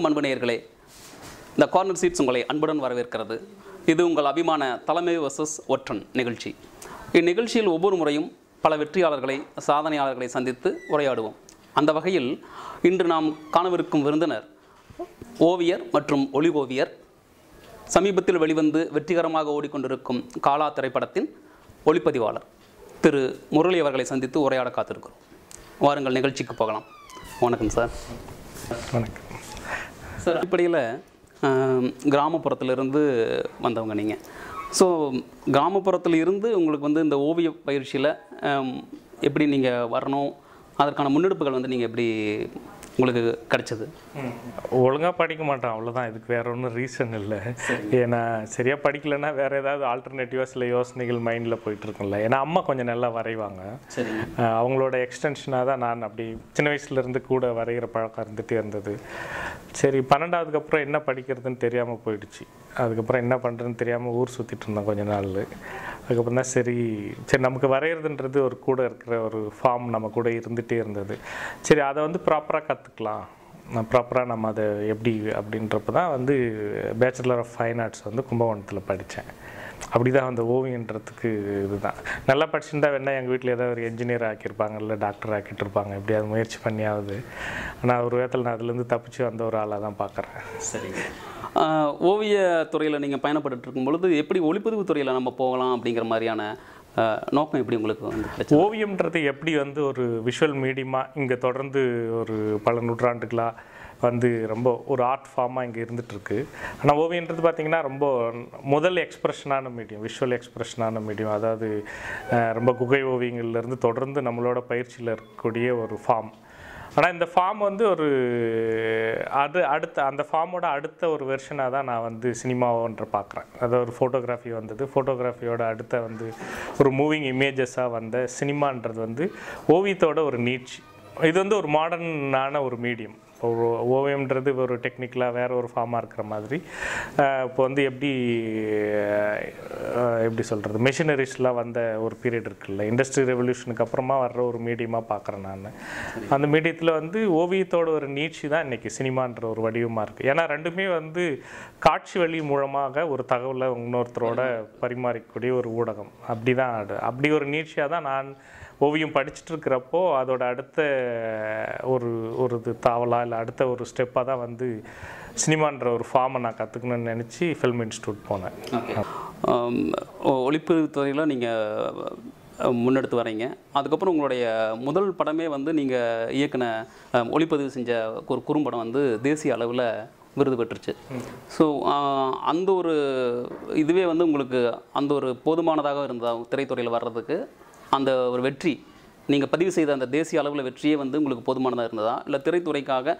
அன்பு நேயர்களே, இந்த கார்னர் சீட்ஸ் உங்களை அன்புடன் வரவேற்கிறது. இது உங்கள் அபிமான தலைமை வர்சஸ் ஒற்றன் நிகழ்ச்சி. இந்நிகழ்ச்சியில் ஒவ்வொரு முறையும் பல வெற்றியாளர்களை, சாதனையாளர்களை சந்தித்து உரையாடுவோம். அந்த வகையில் இன்று நாம் காணவிருக்கும் விருந்தினர் ஓவியர் மற்றும் ஒளி ஓவியர், சமீபத்தில் வெளிவந்து வெற்றிகரமாக ஓடிக்கொண்டிருக்கும் காலா திரைப்படத்தின் ஒளிப்பதிவாளர் திரு முரளி அவர்களை சந்தித்து உரையாட காத்திருக்கிறோம். வாருங்கள், நிகழ்ச்சிக்கு போகலாம். வணக்கம் சார். வணக்கம் சார். அடிப்படையில் கிராமப்புறத்திலிருந்து வந்தவங்க நீங்கள். ஸோ கிராமப்புறத்தில் இருந்து உங்களுக்கு வந்து இந்த ஓவிய பயிற்சியில் எப்படி நீங்கள் வரணும், அதற்கான முன்னெடுப்புகள் வந்து நீங்கள் எப்படி உங்களுக்கு கிடைச்சது? ஒழுங்காக படிக்க மாட்டேன், அவ்வளோதான். இதுக்கு வேறு ஒன்றும் ரீசன் இல்லை. ஏன்னா சரியாக படிக்கலைன்னா வேறு ஏதாவது ஆல்டர்னேட்டிவாக சில யோசனைகள் மைண்டில் போயிட்டுருக்கும்ல. ஏன்னா அம்மா கொஞ்சம் நல்லா வரைவாங்க. அவங்களோட எக்ஸ்டென்ஷனாக தான் நான் அப்படி சின்ன வயசுலேருந்து கூட வரைகிற பழக்கம் இருந்துகிட்டே இருந்தது. சரி, 12ஆவதுக்கு அப்புறம் என்ன படிக்கிறதுன்னு தெரியாமல் போயிடுச்சு. அதுக்கப்புறம் என்ன பண்ணுறதுன்னு தெரியாமல் ஊர் சுற்றிட்டு இருந்தேன் கொஞ்ச நாள். அதுக்கப்புறம் தான் சரி நமக்கு வரைகிறதுன்றது ஒரு கூட இருக்கிற ஒரு ஃபார்ம் நம்ம கூட இருந்துகிட்டே இருந்தது. சரி, அதை வந்து ப்ராப்பராக கற்றுக்கலாம், ப்ராப்பராக நம்ம அதை எப்படி அப்படின்றப்ப தான் வந்து பேச்சுலர் ஆஃப் ஃபைன் ஆர்ட்ஸ் வந்து கும்பகோணத்தில் படித்தேன். அப்படி தான் அந்த ஓவியன்றதுக்கு இதுதான். நல்லா படிச்சுருந்தா வேணா எங்கள் வீட்டில் ஏதாவது ஒரு என்ஜினியர் ஆக்கியிருப்பாங்க, இல்லை டாக்டர் ஆக்கிட்டு இருப்பாங்க. எப்படியாவது முயற்சி பண்ணியாவது. ஆனால் ஒரு விதத்தில் நான் அதுலேருந்து தப்பிச்சு வந்த ஒரு ஆளாக தான் பார்க்குறேன். சரி, ஓவிய துறையில் நீங்கள் பயணப்பட்டு இருக்கும் பொழுது எப்படி ஒளிப்பதிவு துறையில் நம்ம போகலாம் அப்படிங்கிற மாதிரியான நோக்கம் எப்படி உங்களுக்கு வந்து? ஓவியம்ன்றது எப்படி வந்து ஒரு விஷுவல் மீடியமாக இங்கே தொடர்ந்து ஒரு பல நூற்றாண்டுகளாக வந்து ரொம்ப ஒரு ஆர்ட் ஃபார்மாக இங்கே இருந்துகிட்ருக்கு. ஆனால் ஓவியன்றது பார்த்திங்கன்னா ரொம்ப முதல் எக்ஸ்ப்ரெஷனான மீடியம், விஷுவல் எக்ஸ்ப்ரெஷனான மீடியம். அதாவது ரொம்ப குகை ஓவியங்கள்லேருந்து தொடர்ந்து நம்மளோட பயிற்சியில் இருக்கக்கூடிய ஒரு ஃபார்ம். ஆனால் இந்த ஃபார்ம் வந்து ஒரு அடுத்த அந்த ஃபார்மோட அடுத்த ஒரு வெர்ஷனாக தான் நான் வந்து சினிமாவோன்ற பார்க்குறேன். அதாவது ஒரு ஃபோட்டோகிராஃபி வந்தது, ஃபோட்டோகிராஃபியோட அடுத்த வந்து ஒரு மூவிங் இமேஜஸாக வந்த சினிமான்றது வந்து ஓவியத்தோட ஒரு நீட்சி. இது வந்து ஒரு மாடர்னான ஒரு மீடியம். ஒரு ஓவியம்ன்றது ஒரு டெக்னிக்கலாக வேறு ஒரு ஃபார்மாக இருக்கிற மாதிரி இப்போ வந்து எப்படி சொல்கிறது, மெஷினரிஸ்லாம் வந்த ஒரு பீரியட் இருக்குல்ல, இண்டஸ்ட்ரி ரெவல்யூஷனுக்கு அப்புறமா வர்ற ஒரு மீடியமாக பார்க்குறேன் நான். அந்த மீடியத்தில் வந்து ஓவியத்தோட ஒரு நீட்சி தான் இன்றைக்கி சினிமான்ற ஒரு வடிவமாக இருக்குது. ஏன்னா ரெண்டுமே வந்து காட்சி வழி மூலமாக ஒரு தகவலை இன்னொருத்தரோட பரிமாறிக்கூடிய ஒரு ஊடகம். அப்படி ஒரு நீட்சியாக தான் நான் ஓவியம் படிச்சுட்டு இருக்கிறப்போ அதோட அடுத்த ஒரு இது தாவலாக இல்லை அடுத்த ஒரு ஸ்டெப்பாக தான் வந்து சினிமான்ற ஒரு ஃபார்மை நான் கற்றுக்கணும்னு நினச்சி ஃபில்ம் இன்ஸ்டியூட் போனேன். ஒளிப்பதிவு துறையில் நீங்கள் முன்னெடுத்து வரீங்க. அதுக்கப்புறம் உங்களுடைய முதல் படமே வந்து நீங்கள் இயக்குன ஒளிப்பதிவு செஞ்ச ஒரு குறும்படம் வந்து தேசிய அளவில் விருது பெற்றுச்சு. ஸோ அந்த ஒரு இதுவே வந்து உங்களுக்கு அந்த ஒரு போதுமானதாக இருந்ததா திரைத்துறையில் வர்றதுக்கு? அந்த ஒரு வெற்றி, நீங்கள் பதிவு செய்த அந்த தேசிய அளவில் வெற்றியே வந்து உங்களுக்கு போதுமானதாக இருந்ததா, இல்லை திரைத்துறைக்காக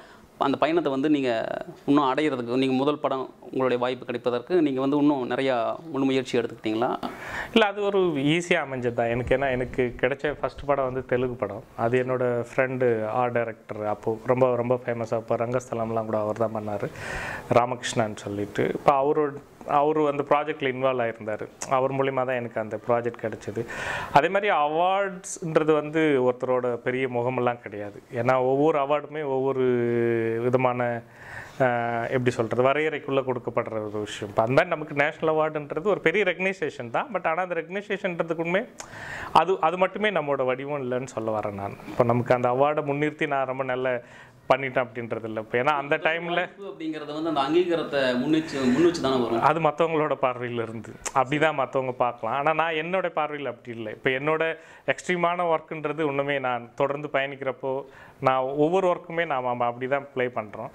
அந்த பயணத்தை வந்து நீங்கள் இன்னும் அடையிறதுக்கு, நீங்கள் முதல் படம் உங்களுடைய வாய்ப்பு கிடைப்பதற்கு நீங்கள் வந்து இன்னும் நிறையா முன்முயற்சி எடுத்துக்கிட்டீங்களா? இல்லை, அது ஒரு ஈஸியாக அமைஞ்சது தான் எனக்கு. ஏன்னா எனக்கு கிடைச்ச ஃபஸ்ட் படம் வந்து தெலுங்கு படம். அது என்னோடய ஃப்ரெண்டு ஆர்ட் டைரக்டர், அப்போது ரொம்ப ரொம்ப ஃபேமஸாக, இப்போ ரங்கஸ்தலம்லாம் கூட அவர் தான் பண்ணார், ராமகிருஷ்ணான்னு சொல்லிட்டு. இப்போ அவர் அந்த ப்ராஜெக்டில் இன்வால்வ் ஆகியிருந்தார். அவர் மூலிமா தான் எனக்கு அந்த ப்ராஜெக்ட் கிடச்சிது. அதே மாதிரி அவார்ட்ஸ்ன்றது வந்து ஒருத்தரோட பெரிய முகமெல்லாம் கிடையாது. ஏன்னா ஒவ்வொரு அவார்டுமே ஒவ்வொரு விதமான எப்படி சொல்கிறது, வரையறைக்குள்ளே கொடுக்கப்படுற ஒரு விஷயம். இப்போ அந்த மாதிரி நமக்கு நேஷ்னல் அவார்டுன்றது ஒரு பெரிய ரெகனைசேஷன் தான். பட் ஆனால் அந்த ரெகனைசேஷன்றதுக்குமே அது மட்டுமே நம்மளோட வடிவம் இல்லைன்னு சொல்ல வரேன் நான். இப்போ நமக்கு அந்த அவார்டை முன்னிறுத்தி நான் ரொம்ப நல்ல பண்ணிட்டேன் அப்படின்றது இல்லை. இப்போ ஏன்னா அந்த டைமில் அப்படிங்கிறது வந்து அந்த அங்கீகாரத்தை முன்னிச்சு தானே வரும். அது மற்றவங்களோட பார்வையில் இருந்து அப்படி தான் மற்றவங்க பார்க்கலாம். ஆனால் நான் என்னோடய பார்வையில் அப்படி இல்லை. இப்போ என்னோட எக்ஸ்ட்ரீமான ஒர்க்குன்றது இன்னுமே நான் தொடர்ந்து பயணிக்கிறப்போ நான் ஒவ்வொரு ஒர்க்குமே நாம் அப்படி தான் ப்ளே பண்ணுறோம்.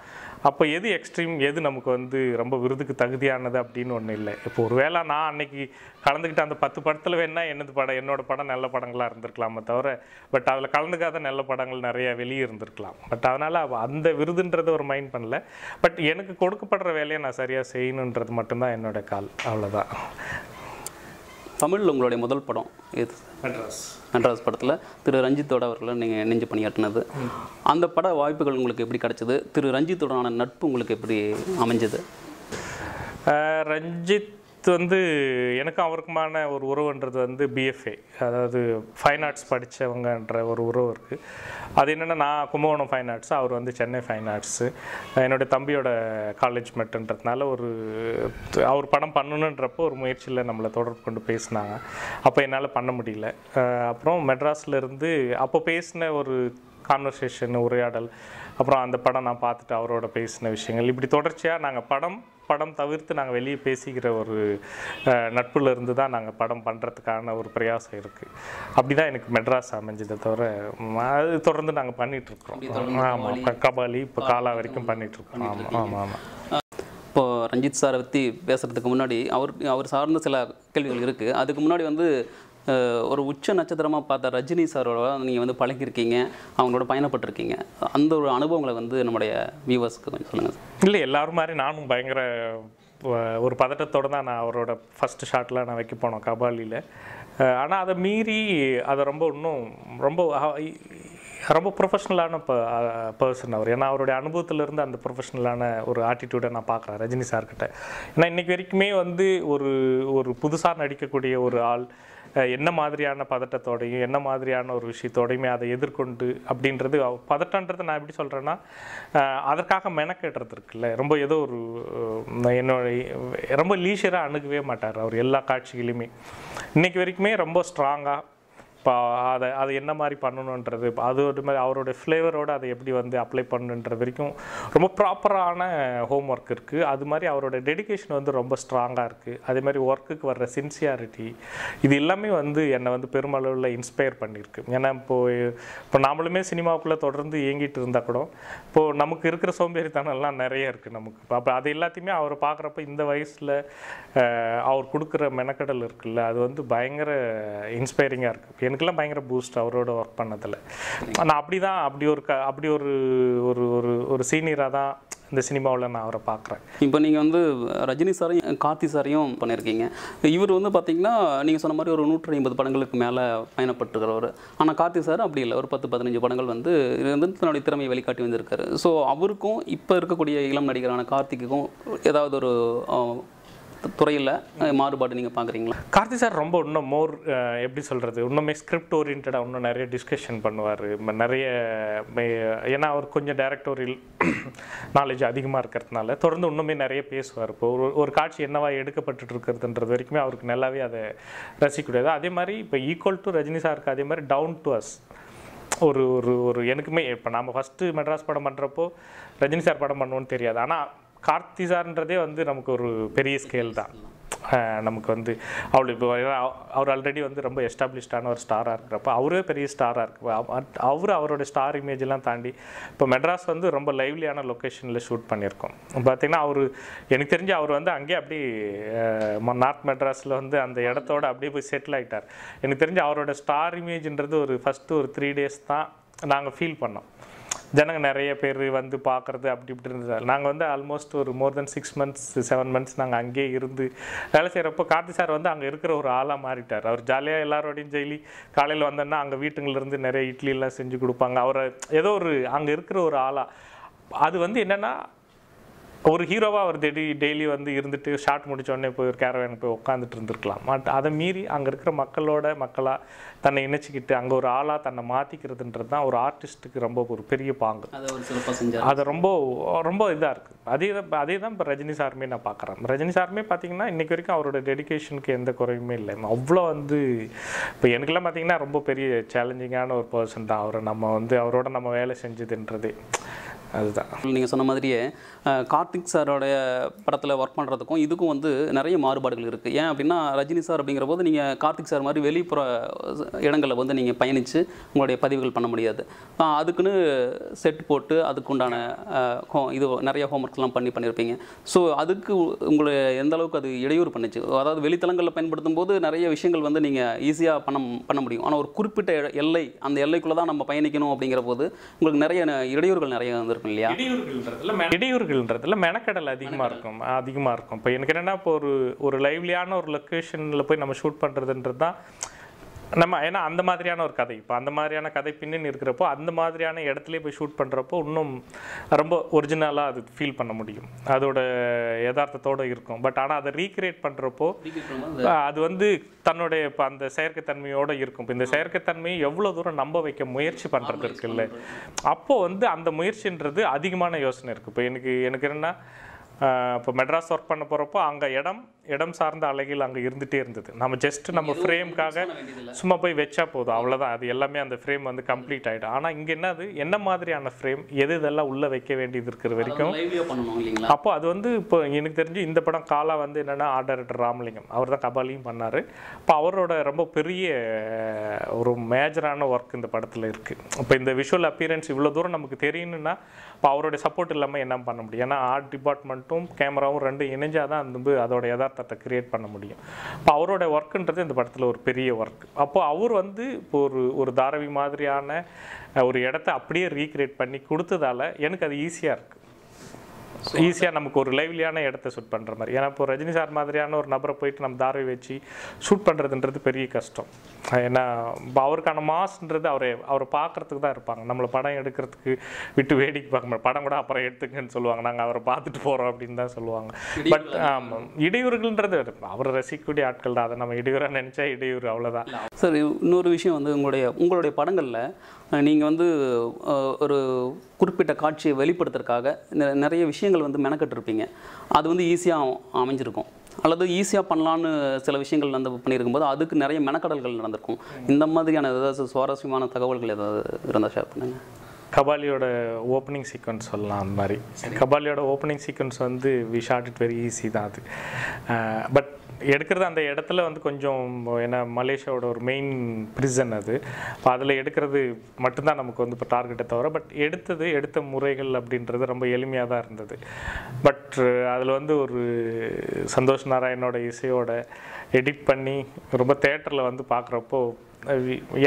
அப்போ எது எக்ஸ்ட்ரீம், எது நமக்கு வந்து ரொம்ப விருதுக்கு தகுதியானது அப்படின்னு ஒன்றும் இல்லை. இப்போ ஒரு வேளை நான் அன்னைக்கு கலந்துக்கிட்ட அந்த 10 படத்தில் வேணா என்னோடய படம் நல்ல படங்களாக இருந்திருக்கலாமே தவிர, பட் அதில் கலந்துக்காத நல்ல படங்கள் நிறைய வெளியே இருந்திருக்கலாம். பட் அதனால் அந்த விருதுன்றது ஒரு மைண்ட் பண்ணல. பட் எனக்கு கொடுக்கப்படுற வேலையை நான் சரியாக செய்யணுன்றது மட்டும்தான் என்னோடய கால், அவ்வளோதான். தமிழில் உங்களுடைய முதல் படம் இது மெட்ராஸ் படத்தில் திரு ரஞ்சித்தோட அவர்களை நீங்கள் நெஞ்சு பணியாற்றினது. அந்த பட வாய்ப்புகள் உங்களுக்கு எப்படி கிடச்சிது? திரு ரஞ்சித்தோடான நட்பு உங்களுக்கு எப்படி அமைஞ்சது? ரஞ்சித் ரஞ்சித் வந்து எனக்கும் அவருக்குமான ஒரு உறவுன்றது வந்து பிஎஃப்ஏ, அதாவது ஃபைன் ஆர்ட்ஸ் படித்தவங்கன்ற ஒரு உறவு இருக்குது. அது என்னென்னா, நான் கும்பகோணம் ஃபைன் ஆர்ட்ஸு, அவர் வந்து சென்னை ஃபைன் ஆர்ட்ஸு. என்னுடைய தம்பியோட காலேஜ் மெட்டுன்றதுனால அவர் படம் பண்ணணுன்றப்போ ஒரு முயற்சியில் நம்மளை தொடர்பு கொண்டு பேசினாங்க. அப்போ என்னால் பண்ண முடியல. அப்புறம் மெட்ராஸில் இருந்து அப்போ பேசின ஒரு கான்வர்சேஷன், உரையாடல், அப்புறம் அந்த படம் நான் பார்த்துட்டு அவரோட பேசின விஷயங்கள், இப்படி தொடர்ச்சியாக நாங்கள் படம் தவிர்த்து நாங்கள் வெளியே பேசிக்கிற ஒரு நட்புல இருந்து தான் நாங்கள் படம் பண்ணுறதுக்கான ஒரு பிரயாசம் இருக்குது. அப்படி தான் எனக்கு மெட்ராஸ் அமைஞ்சதை தவிர அது தொடர்ந்து நாங்கள் பண்ணிகிட்ருக்கோம். ஆமாம், கபாலி இப்போ காலா வரைக்கும் பண்ணிகிட்ருக்கோம். ஆமாம் ஆமாம் ஆமாம். இப்போது ரஞ்சித் சாரை பற்றி பேசுகிறதுக்கு முன்னாடி அவர் சார்ந்த சில கேள்விகள் இருக்குது. அதுக்கு முன்னாடி வந்து ஒரு உச்ச நட்சத்திரமாக பார்த்த ரஜினி சாரோட நீங்கள் வந்து பழகிருக்கீங்க, அவங்களோட பயணப்பட்டிருக்கீங்க. அந்த ஒரு அனுபவங்களை வந்து நம்முடைய வியூவர்ஸ்க்கு கொஞ்சம் சொல்லுங்கள். இல்லை, எல்லோரும் மாதிரி நானும் பயங்கர ஒரு பதட்டத்தோடு தான் நான் அவரோட ஃபஸ்ட்டு ஷாட்டில் நான் வைக்க போனோம் கபாலியில். ஆனால் அதை மீறி அதை இன்னும் ரொம்ப ப்ரொஃபஷ்னலான பர்சன் அவர். ஏன்னா அவருடைய அனுபவத்திலேருந்து அந்த ப்ரொஃபஷ்னலான ஒரு ஆட்டிடியூடை நான் பார்க்குறேன் ரஜினி சார்கிட்ட. ஏன்னா இன்றைக்கி வரைக்குமே வந்து ஒரு புதுசாக நடிக்கக்கூடிய ஒரு ஆள் என்ன மாதிரியான பதட்டத்தோடையும் என்ன மாதிரியான ஒரு விஷயத்தோடையுமே அதை எதிர்கொண்டு அப்படின்றது, பதட்டன்றது நான் எப்படி சொல்கிறேன்னா, அதற்காக மெனக்கேட்டுறது இருக்குல்ல, ஏதோ ஒரு ரொம்ப லீஷராக அணுகவே மாட்டார் அவர் எல்லா காட்சிகளையுமே. இன்றைக்கி வரைக்குமே ரொம்ப ஸ்ட்ராங்காக இப்போ அதை என்ன மாதிரி பண்ணணுன்றது, அது ஒரு மாதிரி அவரோட ஃப்ளேவரோடு அதை எப்படி வந்து அப்ளை பண்ணுன்றது வரைக்கும் ரொம்ப ப்ராப்பரான ஹோம் ஒர்க் இருக்குது. அது மாதிரி அவரோட டெடிகேஷன் வந்து ரொம்ப ஸ்ட்ராங்காக இருக்குது. அதே மாதிரி ஒர்க்குக்கு வர்ற சின்சியாரிட்டி, இது எல்லாமே வந்து என்னை வந்து பெருமளவில் இன்ஸ்பயர் பண்ணியிருக்கு. ஏன்னா இப்போ நாமளுமே சினிமாவுக்குள்ளே தொடர்ந்து இயங்கிட்டு இருந்தால் கூட இப்போது நமக்கு இருக்கிற சோம்பேறித்தனம்லாம் நிறைய இருக்குது நமக்கு. அப்போ அது எல்லாத்தையுமே அவர் பார்க்குறப்ப இந்த வயசில் அவர் கொடுக்குற மெனக்கடல் இருக்குல்ல, அது வந்து பயங்கர இன்ஸ்பைரிங்காக இருக்குது. எனக்குலாம் பயங்கர பூஸ்ட் அவரோட ஒர்க் பண்ணதில். நான் அப்படி ஒரு சீனியராக தான் இந்த சினிமாவில் நான் அவரை பார்க்குறேன். இப்போ நீங்கள் வந்து ரஜினி சாரையும் கார்த்தி சாரையும் பண்ணியிருக்கீங்க. இவர் வந்து பார்த்தீங்கன்னா நீங்கள் சொன்ன மாதிரி ஒரு 150 படங்களுக்கு மேலே பயணப்பட்டுருக்கிறவர். ஆனால் கார்த்தி சார் அப்படி இல்லை, ஒரு 10-15 படங்கள் வந்து தன்னுடைய திறமையை வெளிக்காட்டி வந்திருக்காரு. ஸோ அவருக்கும் இப்போ இருக்கக்கூடிய இளம் நடிகரான கார்த்திக்குக்கும் ஏதாவது ஒரு துறையில் மாறுபாடு நீங்கள் பார்க்குறீங்களா? கார்த்தி சார் ரொம்ப இன்னும் எப்படி சொல்கிறது, இன்னுமே ஸ்கிரிப்ட் ஓரியன்டாக இன்னும் நிறைய டிஸ்கஷன் பண்ணுவார். நிறைய ஏன்னா அவர் கொஞ்சம் டைரக்டோரியல் நாலேஜ் அதிகமாக இருக்கிறதுனால தொடர்ந்து இன்னுமே நிறைய பேசுவார். இப்போ ஒரு காட்சி என்னவா எடுக்கப்பட்டு இருக்கிறதுன்றது வரைக்குமே அவருக்கு நல்லாவே அதை ரசிக்கக்கூடாது. அதே மாதிரி இப்போ ஈக்குவல் டு ரஜினி சாருக்கு அதே மாதிரி டவுன் டு அஸ் ஒரு எனக்குமே இப்போ நாம் ஃபஸ்ட்டு மெட்ராஸ் படம் பண்ணுறப்போ ரஜினி சார் படம் பண்ணுவோன்னு தெரியாது. ஆனால் கார்த்தி சார்ன்றதே வந்து நமக்கு ஒரு பெரிய ஸ்கேல் தான். நமக்கு வந்து இப்போ அவர் ஆல்ரெடி வந்து ரொம்ப எஸ்டாப்ளிஷ்டான ஒரு ஸ்டாராக இருக்கிறப்ப அவரே பெரிய ஸ்டாராக இருக்கு. அவரோட ஸ்டார் இமேஜெலாம் தாண்டி இப்போ மெட்ராஸ் வந்து ரொம்ப லைவ்லியான லொக்கேஷனில் ஷூட் பண்ணியிருக்கோம். பார்த்திங்கன்னா எனக்கு தெரிஞ்சு அவர் வந்து அங்கேயே அப்படி நார்த் மெட்ராஸில் வந்து அந்த இடத்தோடு அப்படியே போய் செட்டில் ஆகிட்டார். எனக்கு தெரிஞ்சு அவரோட ஸ்டார் இமேஜ்ன்றது ஃபஸ்ட்டு ஒரு 3 days தான் நாங்கள் ஃபீல் பண்ணோம். ஜனங்க நிறைய பேர் வந்து பார்க்குறது அப்படி இப்படி இருந்தது. நாங்கள் வந்து ஆல்மோஸ்ட் ஒரு மோர் தென் 6 months 7 months நாங்கள் அங்கேயே இருந்து வேலை செய்கிறப்போ கார்த்தி சார் வந்து அங்கே இருக்கிற ஒரு ஆளாக மாறிட்டார். அவர் ஜாலியாக எல்லாரோடையும் டெய்லி காலையில் வந்தோன்னா அங்கே வீட்டுங்களிருந்து நிறைய இட்லியெல்லாம் செஞ்சு கொடுப்பாங்க. அவரை ஏதோ அங்கே இருக்கிற ஒரு ஆளாக அது வந்து என்னென்னா ஒரு ஹீரோவாக அவர் டெய்லி வந்து இருந்துட்டு ஷார்ட் முடித்தோடனே போய் ஒரு கேரவேனுக்கு போய் உட்காந்துட்டு இருந்துருக்கலாம். அதை மீறி அங்கே இருக்கிற மக்களாக தன்னை இணைச்சிக்கிட்டு அங்கே ஒரு ஆளாக தன்னை மாற்றிக்கிறதுன்றது தான் ஒரு ஆர்டிஸ்ட்டுக்கு ரொம்ப ஒரு பெரிய பாங்கு. அது ரொம்ப ரொம்ப இதாக இருக்குது. அதே தான் இப்போ ரஜினி சாருமே நான் பார்க்குறேன். ரஜினி சாருமே பார்த்தீங்கன்னா இன்றைக்கி வரைக்கும் அவரோட டெடிகேஷனுக்கு எந்த குறையுமே இல்லை. அவ்வளோ வந்து இப்போ எனக்கெல்லாம் பார்த்தீங்கன்னா ரொம்ப பெரிய சேலஞ்சிங்கான ஒரு பர்சன் தான் அவர். அவரோட நம்ம வேலை செஞ்சதுன்றது அதுதான். நீங்கள் சொன்ன மாதிரியே கார்த்திக் சாரோடைய படத்தில் ஒர்க் பண்ணுறதுக்கும் இதுக்கும் வந்து நிறைய மாறுபாடுகள் இருக்குது. ஏன் அப்படின்னா ரஜினி சார் அப்படிங்கிற போது நீங்கள் கார்த்திக் சார் மாதிரி வெளிப்புற இடங்களில் வந்து நீங்கள் பயணித்து உங்களுடைய பதிவுகள் பண்ண முடியாது. அதுக்குன்னு செட் போட்டு அதுக்குண்டான இது நிறைய ஹோம்ஒர்க்ஸ்லாம் பண்ணியிருப்பீங்க. ஸோ அதுக்கு உங்களை எந்த அளவுக்கு அது இடையூறு பண்ணிச்சு? அதாவது வெளித்தளங்களில் பயன்படுத்தும் போது நிறைய விஷயங்கள் வந்து நீங்கள் ஈஸியாக பண்ண முடியும். ஆனால் ஒரு குறிப்பிட்ட எல்லை, அந்த எல்லைக்குள்ளே தான் நம்ம பயணிக்கணும் அப்படிங்கிற போது உங்களுக்கு நிறைய இடையூறுகள் நிறைய வந்துருக்கும் இல்லையா? இடையூறுகள்ன்றதுல மெனக்கடல் அதிகமாக இருக்கும். இப்போ எனக்கு என்னென்னா இப்போ ஒரு லைவ்லியான ஒரு லொக்கேஷனில் போய் நம்ம ஷூட் பண்ணுறதுன்றது தான் நம்ம ஏன்னா அந்த மாதிரியான ஒரு கதை, இப்போ அந்த மாதிரியான கதை பின்னணி இருக்கிறப்போ அந்த மாதிரியான இடத்துலேயே போய் ஷூட் பண்ணுறப்போ இன்னும் ரொம்ப ஒரிஜினலாக அது ஃபீல் பண்ண முடியும், அதோட யதார்த்தத்தோடு இருக்கும். பட் ஆனால் அதை ரீக்ரியேட் பண்ணுறப்போ அது வந்து தன்னுடைய இப்போ அந்த செயற்கைத்தன்மையோடு இருக்கும். இப்போ இந்த செயற்கைத்தன்மையை எவ்வளோ தூரம் நம்ப வைக்க முயற்சி பண்ணுறது இருக்குல்ல, அப்போது வந்து அந்த முயற்சின்றது அதிகமான யோசனை இருக்குது. இப்போ எனக்கு என்னென்னா, இப்போ மெட்ராஸ் ஒர்க் பண்ண போகிறப்போ அங்கே இடம் சார்ந்த அலைகள் அங்கே இருந்துகிட்டே இருந்தது. நம்ம ஜஸ்ட் நம்ம ஃப்ரேம்காக சும்மா போய் வச்சா போதும், அவ்வளோதான். அது எல்லாமே அந்த ஃப்ரேம் வந்து கம்ப்ளீட் ஆகிடும். ஆனால் இங்கே என்ன மாதிரியான ஃப்ரேம், இதெல்லாம் உள்ளே வைக்க வேண்டியது இருக்கிற வரைக்கும் அப்போ அது வந்து இப்போ எனக்கு தெரிஞ்சு இந்த படம் காலா வந்து என்னென்னா ஆர்ட் டைரக்டர் ராமலிங்கம் அவர் தான் கபாலியும் பண்ணார். இப்போ அவரோட ரொம்ப பெரிய ஒரு மேஜரான ஒர்க் இந்த படத்தில் இருக்குது. இப்போ இந்த விஷுவல் அப்பியரன்ஸ் இவ்வளோ தூரம் நமக்கு தெரியணும்னா இப்போ அவருடைய சப்போர்ட் இல்லாமல் என்ன பண்ண முடியும்? ஏன்னா ஆர்ட் டிபார்ட்மெண்ட்டும் கேமராவும் ரெண்டும் இணைஞ்சால் தான் வந்து அதோட யதார்த்தத்தை கிரியேட் பண்ண முடியும். இப்போ அவரோட ஒர்க்குன்றது இந்த படத்தில் ஒரு பெரிய ஒர்க். அப்போது அவர் வந்து இப்போ ஒரு தாராவி மாதிரியான ஒரு இடத்த அப்படியே ரீக்ரியேட் பண்ணி கொடுத்ததால எனக்கு அது ஈஸியாக இருக்குது. ஈஸியாக நமக்கு ஒரு லைவ்லியான இடத்த ஷூட் பண்ணுற மாதிரி. ஏன்னா இப்போ ரஜினி சார் மாதிரியான ஒரு நபரை போயிட்டு நம்ம தாராவி வச்சு ஷூட் பண்ணுறதுன்றது பெரிய கஷ்டம். ஏன்னா இப்போ அவருக்கான மாஸ்ன்றது அவரை பார்க்குறதுக்கு தான் இருப்பாங்க. நம்மளை படம் எடுக்கிறதுக்கு விட்டு வேடிக்கை பார்க்க படம் கூட அப்புறம் எடுத்துக்கன்னு சொல்லுவாங்க, நாங்கள் அவரை பார்த்துட்டு போகிறோம் அப்படின்னு தான் சொல்லுவாங்க. பட் ஆமாம், இடையூறுகள்ன்றது அவரை ரசிக்கக்கூடிய ஆட்கள் தான். அதை நம்ம இடையூறாக நினச்சா இடையூறு, அவ்வளோதான். சார் இன்னொரு விஷயம் வந்து உங்களுடைய படங்களில் நீங்கள் வந்து ஒரு குறிப்பிட்ட காட்சியை வெளிப்படுத்துறதுக்காக நிறைய விஷயங்கள் வந்து மெனக்கட்டிருப்பீங்க. அது வந்து ஈஸியாக அமைஞ்சிருக்கும், அல்லது ஈஸியாக பண்ணலான்னு சில விஷயங்கள் வந்து பண்ணியிருக்கும்போது அதுக்கு நிறைய மெனக்கடல்கள் நடந்திருக்கும். இந்த மாதிரியான ஏதாவது சுவாரஸ்யமான தகவல்கள் ஏதாவது இருந்தால் ஷேர் பண்ணுங்கள். கபாலியோட ஓப்பனிங் சீக்வன்ஸ் சொல்லலாம். அந்த மாதிரி கபாலியோட ஓப்பனிங் சீக்வன்ஸ் வந்து we shot it very easy தான் அது. பட் எடுக்கிறது அந்த இடத்துல வந்து கொஞ்சம், ஏன்னா மலேசியாவோட ஒரு மெயின் ப்ரிசன் அது. இப்போ அதில் எடுக்கிறது மட்டும்தான் நமக்கு வந்து இப்போ டார்கெட்டை தவிர, பட் எடுத்த முறைகள் அப்படின்றது ரொம்ப எளிமையாக தான் இருந்தது. பட் அதில் வந்து ஒரு சந்தோஷ் நாராயணோட இசையோட எடிட் பண்ணி ரொம்ப தேட்டரில் வந்து பார்க்குறப்போ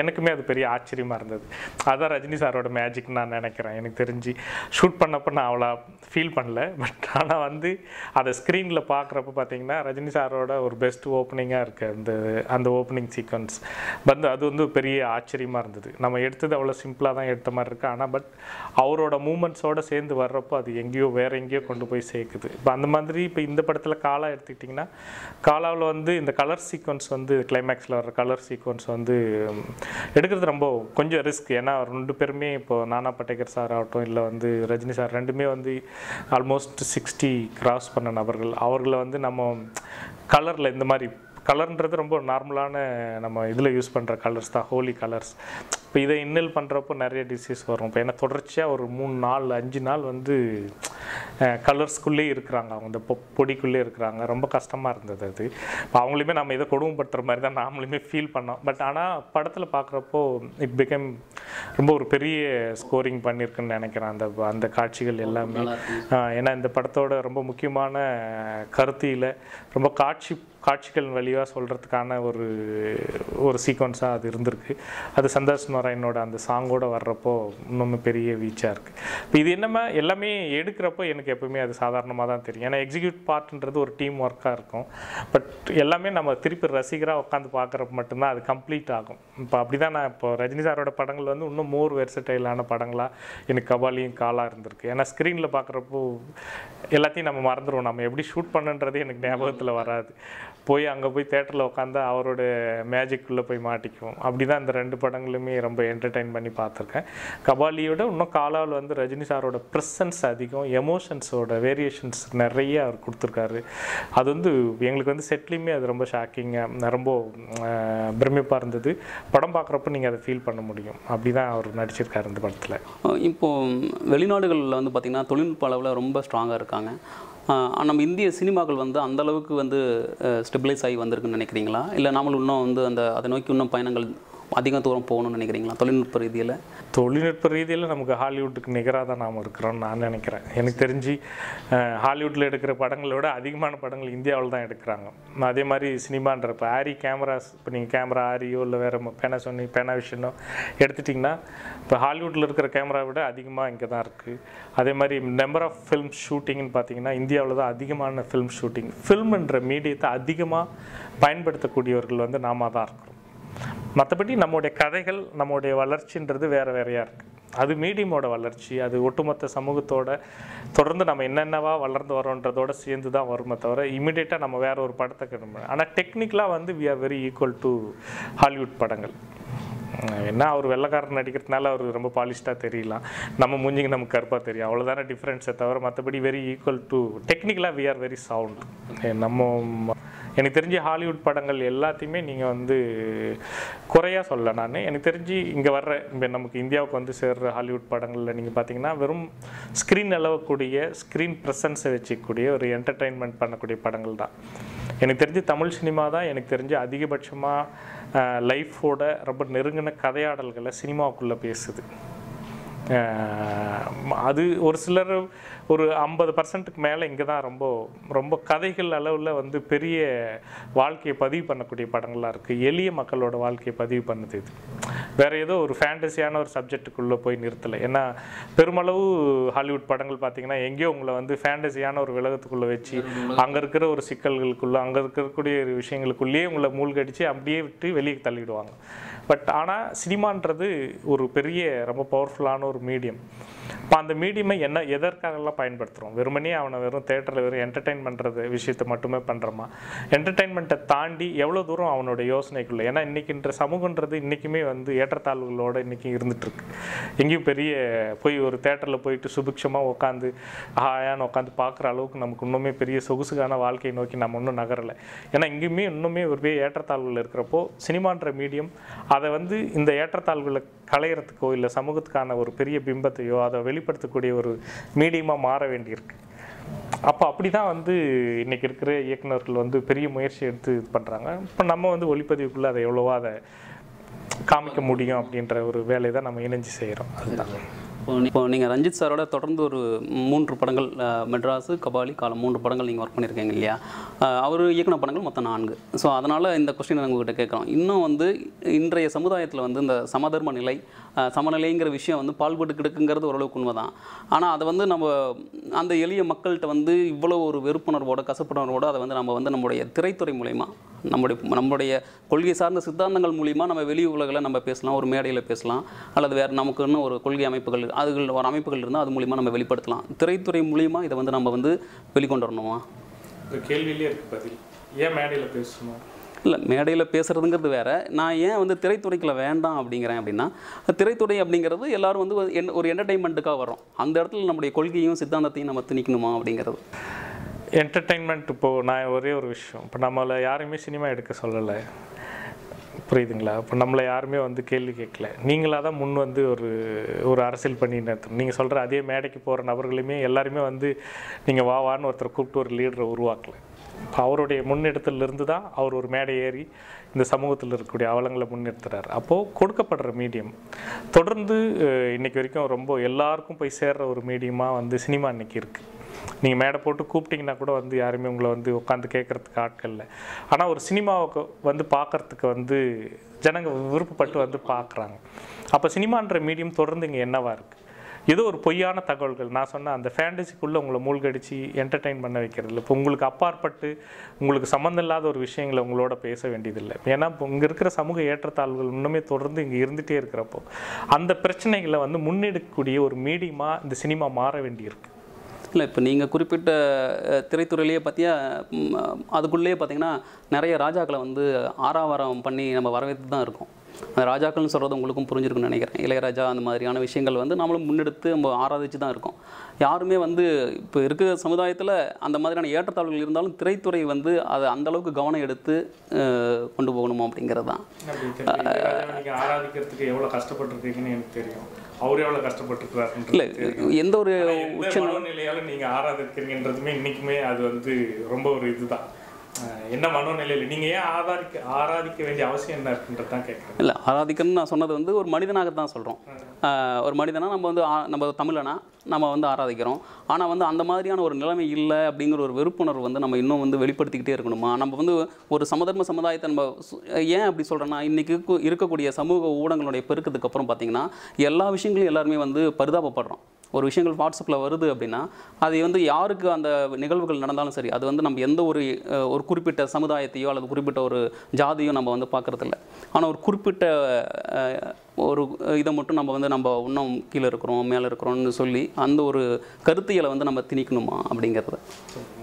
எனக்குமே அது பெரிய ஆச்சரியமாக இருந்தது. அதுதான் ரஜினி சாரோட மேஜிக்னு நான் நினைக்கிறேன். எனக்கு தெரிஞ்சு ஷூட் பண்ணப்போ நான் அவ்வளோ ஃபீல் பண்ணல. பட் ஆனால் வந்து அதை ஸ்க்ரீனில் பார்க்குறப்ப பார்த்தீங்கன்னா ரஜினி சாரோட ஒரு பெஸ்ட் ஓப்பனிங்காக இருக்குது அந்த ஓப்பனிங் சீக்வன்ஸ் வந்து. அது வந்து பெரிய ஆச்சரியமாக இருந்தது. நம்ம எடுத்தது அவ்வளோ சிம்பிளாக தான் எடுத்த மாதிரி இருக்குது. ஆனால் பட் அவரோட மூமெண்ட்ஸோடு சேர்ந்து வர்றப்போ அது வேறு எங்கேயோ கொண்டு போய் சேர்க்குது. இப்போ அந்த மாதிரி இப்போ இந்த படத்தில் காலா எடுத்துக்கிட்டிங்கன்னா, காலாவில் வந்து இந்த கலர் சீக்வன்ஸ் வந்து கிளைமேக்ஸில் வர்ற கலர் சீக்வன்ஸ் வந்து எடுக்கிறது ரொம்ப கொஞ்சம் ரிஸ்க். ஏன்னா ரெண்டு பேருமே இப்போ நானா பட்டேகர் சார் ஆகட்டும் இல்லை வந்து ரஜினி சார் ரெண்டுமே வந்து ஆல்மோஸ்ட் 60 கிராஸ் பண்ண நபர்கள். அவர்களை வந்து நம்ம கலரில் இந்த மாதிரி கலர்ன்றது ரொம்ப நார்மலான நம்ம இதில் யூஸ் பண்ணுற கலர்ஸ் தான், ஹோலி கலர்ஸ். இப்போ இதை இன்னல் பண்ணுறப்போ நிறைய டிசீஸ் வரும். இப்போ ஏன்னா தொடர்ச்சியாக ஒரு 3 நாள் 5 நாள் வந்து கலர்ஸ்குள்ளே இருக்கிறாங்க, அவங்க இந்த பொடிக்குள்ளே இருக்கிறாங்க. ரொம்ப கஷ்டமாக இருந்தது அது. இப்போ அவங்களையுமே நம்ம இதை கொடுமைப்படுத்துகிற மாதிரி தான் நாமளுமே ஃபீல் பண்ணோம். பட் ஆனால் படத்தில் பார்க்குறப்போ இட் பிகம் ரொம்ப ஒரு பெரிய ஸ்கோரிங் பண்ணியிருக்குன்னு நினைக்கிறேன் அந்த காட்சிகள் எல்லாமே. ஏன்னா இந்த படத்தோட ரொம்ப முக்கியமான கருத்தியில் ரொம்ப காட்சிகள் வழியாக சொல்கிறதுக்கான ஒரு சீக்வன்ஸாக அது இருந்திருக்கு. அது சந்தோஷ் நாராயணோட அந்த சாங்கோட வர்றப்போ இன்னும் பெரிய வீச்சாக இருக்குது. இப்போ இது எல்லாமே எடுக்கிறப்போ எனக்கு எப்பவுமே அது சாதாரணமாக தான் தெரியும். ஏன்னா எக்ஸிக்யூட் பார்ட்ன்றது ஒரு டீம் ஒர்க்காக இருக்கும். பட் எல்லாமே நம்ம திருப்பி ரசிகராக உட்காந்து பார்க்குறப்ப மட்டும்தான் அது கம்ப்ளீட் ஆகும். இப்போ அப்படி தான் நான் இப்போ ரஜினி சாரோட படங்கள் வந்து இன்னும் மோர் வெர்சடைலான படங்களாக எனக்கு கபாலியும் காலா இருந்திருக்கு. ஏன்னா ஸ்க்ரீனில் பார்க்குறப்போ எல்லாத்தையும் நம்ம மறந்துடுவோம், நம்ம எப்படி ஷூட் பண்ணுன்றது எனக்கு ஞாபகத்தில் வராது. அங்கே போய் தேட்டரில் உட்காந்து அவரோட மேஜிக்குள்ளே போய் மாட்டிக்குவோம். அப்படி தான் இந்த 2 படங்களுமே ரொம்ப என்டர்டெயின் பண்ணி பார்த்துருக்கேன். கபாலியோட இன்னும் காலாவில் வந்து ரஜினி சாரோட ப்ரெசன்ஸ் அதிகம், எமோஷன்ஸோட வேரியேஷன்ஸ் நிறைய அவர் கொடுத்துருக்காரு. அது வந்து எங்களுக்கு வந்து செட்லேயுமே அது ரொம்ப ஷாக்கிங்காக ரொம்ப பிரமிப்பாக இருந்தது. படம் பார்க்குறப்ப நீங்கள் அதை ஃபீல் பண்ண முடியும். அப்படி தான் அவர் நடிச்சிருக்காரு இந்த படத்தில். இப்போது வெளிநாடுகளில் வந்து பார்த்திங்கன்னா தொழில்நுட்ப அளவில் ரொம்ப ஸ்ட்ராங்காக இருக்காங்க. நம்ம இந்திய சினிமாக்கள் வந்து அந்தளவுக்கு வந்து ஸ்டெபிலைஸ் ஆகி வந்திருக்குன்னு நினைக்கிறீங்களா, இல்லை நாமளும் இன்னும் வந்து அதை நோக்கி இன்னும் பயணங்கள் அதிக தூரம் போகணும்னு நினைக்கிறீங்களா? தொழில்நுட்ப ரீதியில் நமக்கு ஹாலிவுட்டுக்கு நிகராக தான் நாம் இருக்கிறோம்னு நான் நினைக்கிறேன். எனக்கு தெரிஞ்சு ஹாலிவுட்டில் எடுக்கிற படங்களை விட அதிகமான படங்கள் இந்தியாவில் தான் எடுக்கிறாங்க. அதே மாதிரி சினிமான்ற இப்போ ஆரி கேமராஸ், இப்போ நீங்கள் கேமரா ஆரியோ இல்லை வேறு பேனாவிஷனோ எடுத்துட்டிங்கன்னா இப்போ ஹாலிவுட்டில் இருக்கிற கேமரா விட அதிகமாக இங்கே தான் இருக்குது. அதே மாதிரி நம்பர் ஆஃப் ஃபில்ம் ஷூட்டிங்னு பார்த்தீங்கன்னா இந்தியாவில் தான் அதிகமான ஃபில்ம் ஷூட்டிங். ஃபில்ம்ன்ற மீடியத்தை அதிகமாக பயன்படுத்தக்கூடியவர்கள் வந்து நாம தான் இருக்கிறோம். மற்றபடி நம்முடைய கதைகள் நம்முடைய வளர்ச்சின்றது வேறையாக இருக்குது. அது மீடியமோட வளர்ச்சி, அது ஒட்டுமொத்த சமூகத்தோட தொடர்ந்து நம்ம என்னென்னவா வளர்ந்து வரோன்றதோட சேர்ந்து தான் வருமே தவிர இமீடியட்டாக நம்ம வேற ஒரு படத்தை கிளம்ப. ஆனால் டெக்னிக்கலாக வந்து we are very equal to Hollywood படங்கள். என்ன அவர் வெள்ளைக்காரன் நடிக்கிறதுனால அவர் ரொம்ப பாலிஷ்டாக தெரியலாம், நம்ம மூஞ்சிக்கு நமக்கு கருப்பாக தெரியும், அவ்வளோதானே டிஃப்ரென்ஸை தவிர மற்றபடி வெரி ஈக்குவல் டு டெக்னிக்கலாக வி ஆர் வெரி சவுண்ட். நம்ம எனக்கு தெரிஞ்சு ஹாலிவுட் படங்கள் எல்லாத்தையுமே நீங்கள் வந்து குறையாக சொல்ல. நான் எனக்கு தெரிஞ்சு இங்கே வர்ற இப்போ நமக்கு இந்தியாவுக்கு வந்து சேர்ற ஹாலிவுட் படங்களில் நீங்கள் பார்த்தீங்கன்னா வெறும் ஸ்க்ரீன் அளவக்கூடிய ஸ்க்ரீன் ப்ரெசன்ஸை வச்சுக்கூடிய ஒரு என்டர்டெயின்மெண்ட் பண்ணக்கூடிய படங்கள் தான். எனக்கு தெரிஞ்சு தமிழ் சினிமா தான் எனக்கு தெரிஞ்சு அதிகபட்சமாக லைஃபோட ரொம்ப நெருங்கின கதையாடல்களை சினிமாவுக்குள்ளே பேசுது. அது ஒரு சிலர் ஒரு 50% மேலே இங்கே தான் ரொம்ப ரொம்ப கதைகள் அளவில் வந்து பெரிய வாழ்க்கையை பதிவு பண்ணக்கூடிய படங்களாக இருக்குது. எளிய மக்களோட வாழ்க்கையை பதிவு பண்ணுது. இது வேறு ஏதோ ஒரு ஃபேண்டஸியான ஒரு சப்ஜெக்டுக்குள்ளே போய் நிறுத்தலை. ஏன்னா பெருமளவு ஹாலிவுட் படங்கள் பார்த்திங்கன்னா எங்கேயோ உங்களை வந்து ஃபேண்டஸியான ஒரு உலகத்துக்குள்ளே வச்சு அங்கே இருக்கிற ஒரு சிக்கல்களுக்குள்ளே அங்கே இருக்கக்கூடிய ஒரு விஷயங்களுக்குள்ளேயே உங்களை மூழ்கடிச்சு அப்படியே விட்டு வெளியே தள்ளிடுவாங்க. பட் ஆனால் சினிமான்றது ஒரு பெரிய ரொம்ப பவர்ஃபுல்லான ஒரு மீடியம். இப்போ அந்த மீடியமை எதற்காகலாம் பயன்படுத்துகிறோம்? வெறுமனே அவனை வெறும் தேட்டரில் வெறும் என்டர்டெயின் பண்ணுறது விஷயத்தை மட்டுமே பண்ணுறோமா? என்டர்டெயின்மெண்ட்டை தாண்டி எவ்வளோ தூரம் அவனோட யோசனைக்குள்ளே, ஏன்னா இன்றைக்கின்ற சமூகன்றது இன்றைக்குமே வந்து ஏற்றத்தாழ்வுகளோடு இன்றைக்கி இருந்துகிட்ருக்கு. எங்கேயும் பெரிய போய் ஒரு தேட்டரில் போயிட்டு சுபிக்ஷமாக உட்காந்து ஹாயான்னு உட்காந்து பார்க்குற அளவுக்கு நமக்கு இன்னுமே பெரிய சொகுசுகான வாழ்க்கையை நோக்கி நம்ம இன்னும் நகரலை. ஏன்னா இங்கேயுமே இன்னுமே ஒரு பெரிய ஏற்றத்தாழ்வுகள் இருக்கிறப்போ சினிமான்ற மீடியம் அதை வந்து இந்த ஏற்றத்தாழ்வுகளை களையிறதுக்கோ இல்லை சமூகத்துக்கான ஒரு பெரிய பிம்பத்தையோ அதை வெளிப்படுத்தக்கூடிய ஒரு மீடியமாக மாற வேண்டியிருக்கு. அப்போ அப்படி தான் வந்து இன்றைக்கி இருக்கிற இயக்குநர்கள் வந்து பெரிய முயற்சி எடுத்து இது பண்ணுறாங்க. இப்போ நம்ம வந்து ஒளிப்பதிவுக்குள்ளே அதை எவ்வளவோ அதை காமிக்க முடியும் அப்படின்ற ஒரு வேலையை தான் நம்ம இணைஞ்சு செய்கிறோம். அதுதான். இப்போ நீங்கள் ரஞ்சித் சாரோட தொடர்ந்து ஒரு 3 படங்கள், மெட்ராஸு, கபாலி, காலம் 3 படங்கள் நீங்கள் ஒர்க் பண்ணியிருக்கீங்க இல்லையா? அவர் இயக்குன படங்கள் மொத்தம் 4. ஸோ அதனால் இந்த கொஸ்டின் நாங்கள் உங்கள்கிட்ட கேட்குறோம். இன்னும் வந்து இன்றைய சமுதாயத்தில் வந்து இந்த சமதர்ம நிலை, சமநிலைங்கிற விஷயம் வந்து பால்பட்டு கிடக்குங்கிறது ஓரளவுக்கு உண்மை தான். ஆனால் அதை வந்து நம்ம அந்த எளிய மக்கள்கிட்ட வந்து இவ்வளோ ஒரு வெறுப்புணர்வோட கசப்புணர்வோடு அதை வந்து நம்முடைய திரைத்துறை மூலயமா நம்முடைய கொள்கை சார்ந்த சித்தாந்தங்கள் மூலிமா நம்ம வெளி உலகில் நம்ம பேசலாம், ஒரு மேடையில் பேசலாம், அல்லது வேறு நமக்கு இன்னும் ஒரு கொள்கை அமைப்புகள் அதுகள் ஒரு அமைப்புகள் இருந்தால் அது மூலிமா நம்ம வெளிப்படுத்தலாம். திரைத்துறை மூலிமா இதை வந்து நம்ம வந்து வெளிக்கொண்டு வரணுமா? கேள்வியிலே இருக்குது பதில். ஏன் மேடையில் பேசணும்? இல்லை, மேடையில் பேசுகிறதுங்கிறது வேறு. நான் ஏன் வந்து திரைத்துறைக்குள்ள வேண்டாம் அப்படிங்கிறேன் அப்படின்னா, திரைத்துறை அப்படிங்கிறது எல்லோரும் வந்து ஒரு என்டர்டெயின்மெண்ட்டுக்காக வரோம். அந்த இடத்துல நம்முடைய கொள்கையும் சித்தாந்தத்தையும் நம்ம திணிக்கணுமா அப்படிங்கிறது. என்டர்டெயின்மெண்ட் இப்போது நான் ஒரே ஒரு விஷயம், இப்போ நம்மளை யாரையுமே சினிமா எடுக்க சொல்லலை, புரியுதுங்களா? இப்போ நம்மளை யாருமே வந்து கேள்வி கேட்கல. நீங்களாக தான் முன் வந்து ஒரு அரசியல் பண்ணி நடத்தணும். நீங்கள் சொல்கிற அதே மேடைக்கு போகிற நபர்களுமே எல்லாருமே வந்து நீங்கள் வான்னு ஒருத்தரை கூப்பிட்டு ஒரு லீடரை உருவாக்கலை. இப்போ அவருடைய முன்னெடுத்தலிருந்து தான் அவர் ஒரு மேடை ஏறி இந்த சமூகத்தில் இருக்கக்கூடிய அவலங்களை முன்னிறுத்துறாரு. அப்போது கொடுக்கப்படுற மீடியம் தொடர்ந்து இன்றைக்கி வரைக்கும் ரொம்ப எல்லாருக்கும் போய் சேர்ற ஒரு மீடியமாக வந்து சினிமா இன்றைக்கி இருக்குது. நீங்கள் மேடை போட்டு கூப்பிட்டிங்கன்னா கூட வந்து யாருமே உங்களை வந்து உட்காந்து கேட்குறதுக்கு ஆட்கள் இல்லை. ஆனால் ஒரு சினிமாவுக்கு வந்து பார்க்குறதுக்கு வந்து ஜனங்க விருப்பப்பட்டு வந்து பார்க்குறாங்க. அப்போ சினிமான்ற மீடியம் தொடர்ந்து இங்கே என்னவா இருக்குது? ஏதோ ஒரு பொய்யான தகவல்கள், நான் சொன்ன அந்த ஃபேண்டசிக்குள்ளே உங்களை மூழ்கடிச்சு என்டர்டெயின் பண்ண வைக்கிறது இல்லை. இப்போ உங்களுக்கு அப்பாற்பட்டு உங்களுக்கு சம்மந்தம் இல்லாத ஒரு விஷயங்களை உங்களோட பேச வேண்டியதில்லை. ஏன்னா இப்போ இங்கே இருக்கிற சமூக ஏற்றத்தாழ்வுகள் இன்னுமே தொடர்ந்து இங்கே இருந்துகிட்டே இருக்கிறப்போ அந்த பிரச்சனைகளை வந்து முன்னெடுக்கக்கூடிய ஒரு மீடியமாக இந்த சினிமா மாற வேண்டியிருக்கு. இல்லை, இப்போ நீங்கள் குறிப்பிட்ட திரைத்துறையிலேயே பார்த்தியா, அதுக்குள்ளேயே பார்த்திங்கன்னா நிறைய ராஜாக்களை வந்து ஆரவாரம் பண்ணி நம்ம வரவேற்று தான் இருக்கோம். அந்த ராஜாக்கள்னு சொல்கிறது உங்களுக்கும் புரிஞ்சிருக்குன்னு நினைக்கிறேன். இளையராஜா அந்த மாதிரியான விஷயங்கள் வந்து நம்மளும் முன்னெடுத்து நம்ம ஆராதிச்சு தான் இருக்கோம். யாருமே வந்து இப்போ இருக்கிற சமுதாயத்தில் அந்த மாதிரியான ஏற்றத்தாழ்வுகள் இருந்தாலும் திரைத்துறை வந்து அதை அந்தளவுக்கு கவனம் எடுத்து கொண்டு போகணுமா அப்படிங்கிறது தான். நீங்கள் ஆராதிக்கிறதுக்கு எவ்வளோ கஷ்டப்பட்டுருக்கீங்கன்னு எனக்கு தெரியும். அவர் எவ்வளோ கஷ்டப்பட்டுருக்கிறாரு. இல்லை, எந்த ஒரு உச்ச நிலையால் நீங்கள் ஆராதிக்கிறீங்கன்றதுமே இன்றைக்குமே அது வந்து ரொம்ப ஒரு இதுதான். என்ன மனோநிலையில் நீங்கள் ஏன் ஆராதிக்க வேண்டிய அவசியம் என்ன இருக்குன்றது தான் கேட்குறேன். இல்லை, ஆராதிக்கணும்னு நான் சொன்னது வந்து ஒரு மனிதனாக தான் சொல்கிறோம். ஒரு மனிதனாக நம்ம தமிழனா நம்ம வந்து ஆராதிக்கிறோம். ஆனால் வந்து அந்த மாதிரியான ஒரு நிலைமை இல்லை அப்படிங்கிற ஒரு வெறுப்புணர்வு வந்து நம்ம இன்னும் வந்து வெளிப்படுத்திக்கிட்டே இருக்கணுமா? நம்ம வந்து ஒரு சமதர்ம சமுதாயத்தை நம்ம ஏன் அப்படி சொல்கிறோன்னா, இன்றைக்கி இருக்கக்கூடிய சமூக ஊடகங்களுடைய பெருக்கத்துக்கு அப்புறம் பார்த்திங்கன்னா எல்லா விஷயங்களையும் எல்லாருமே வந்து பரிதாபப்படுறோம். ஒரு விஷயங்கள் வாட்ஸ்அப்பில் வருது அப்படின்னா அது வந்து யாருக்கு அந்த நிகழ்வுகள் நடந்தாலும் சரி, அது வந்து நம்ம எந்த ஒரு குறிப்பிட்ட சமுதாயத்தையோ அல்லது குறிப்பிட்ட ஒரு ஜாதியோ நம்ம வந்து பார்க்குறதில்ல. ஆனால் ஒரு குறிப்பிட்ட ஒரு இதை மட்டும் நம்ம வந்து நம்ம இன்னும் கீழே இருக்கிறோம் மேலே இருக்கிறோம்னு சொல்லி அந்த ஒரு கருத்தியலை வந்து நம்ம திணிக்கணுமா அப்படிங்கிறது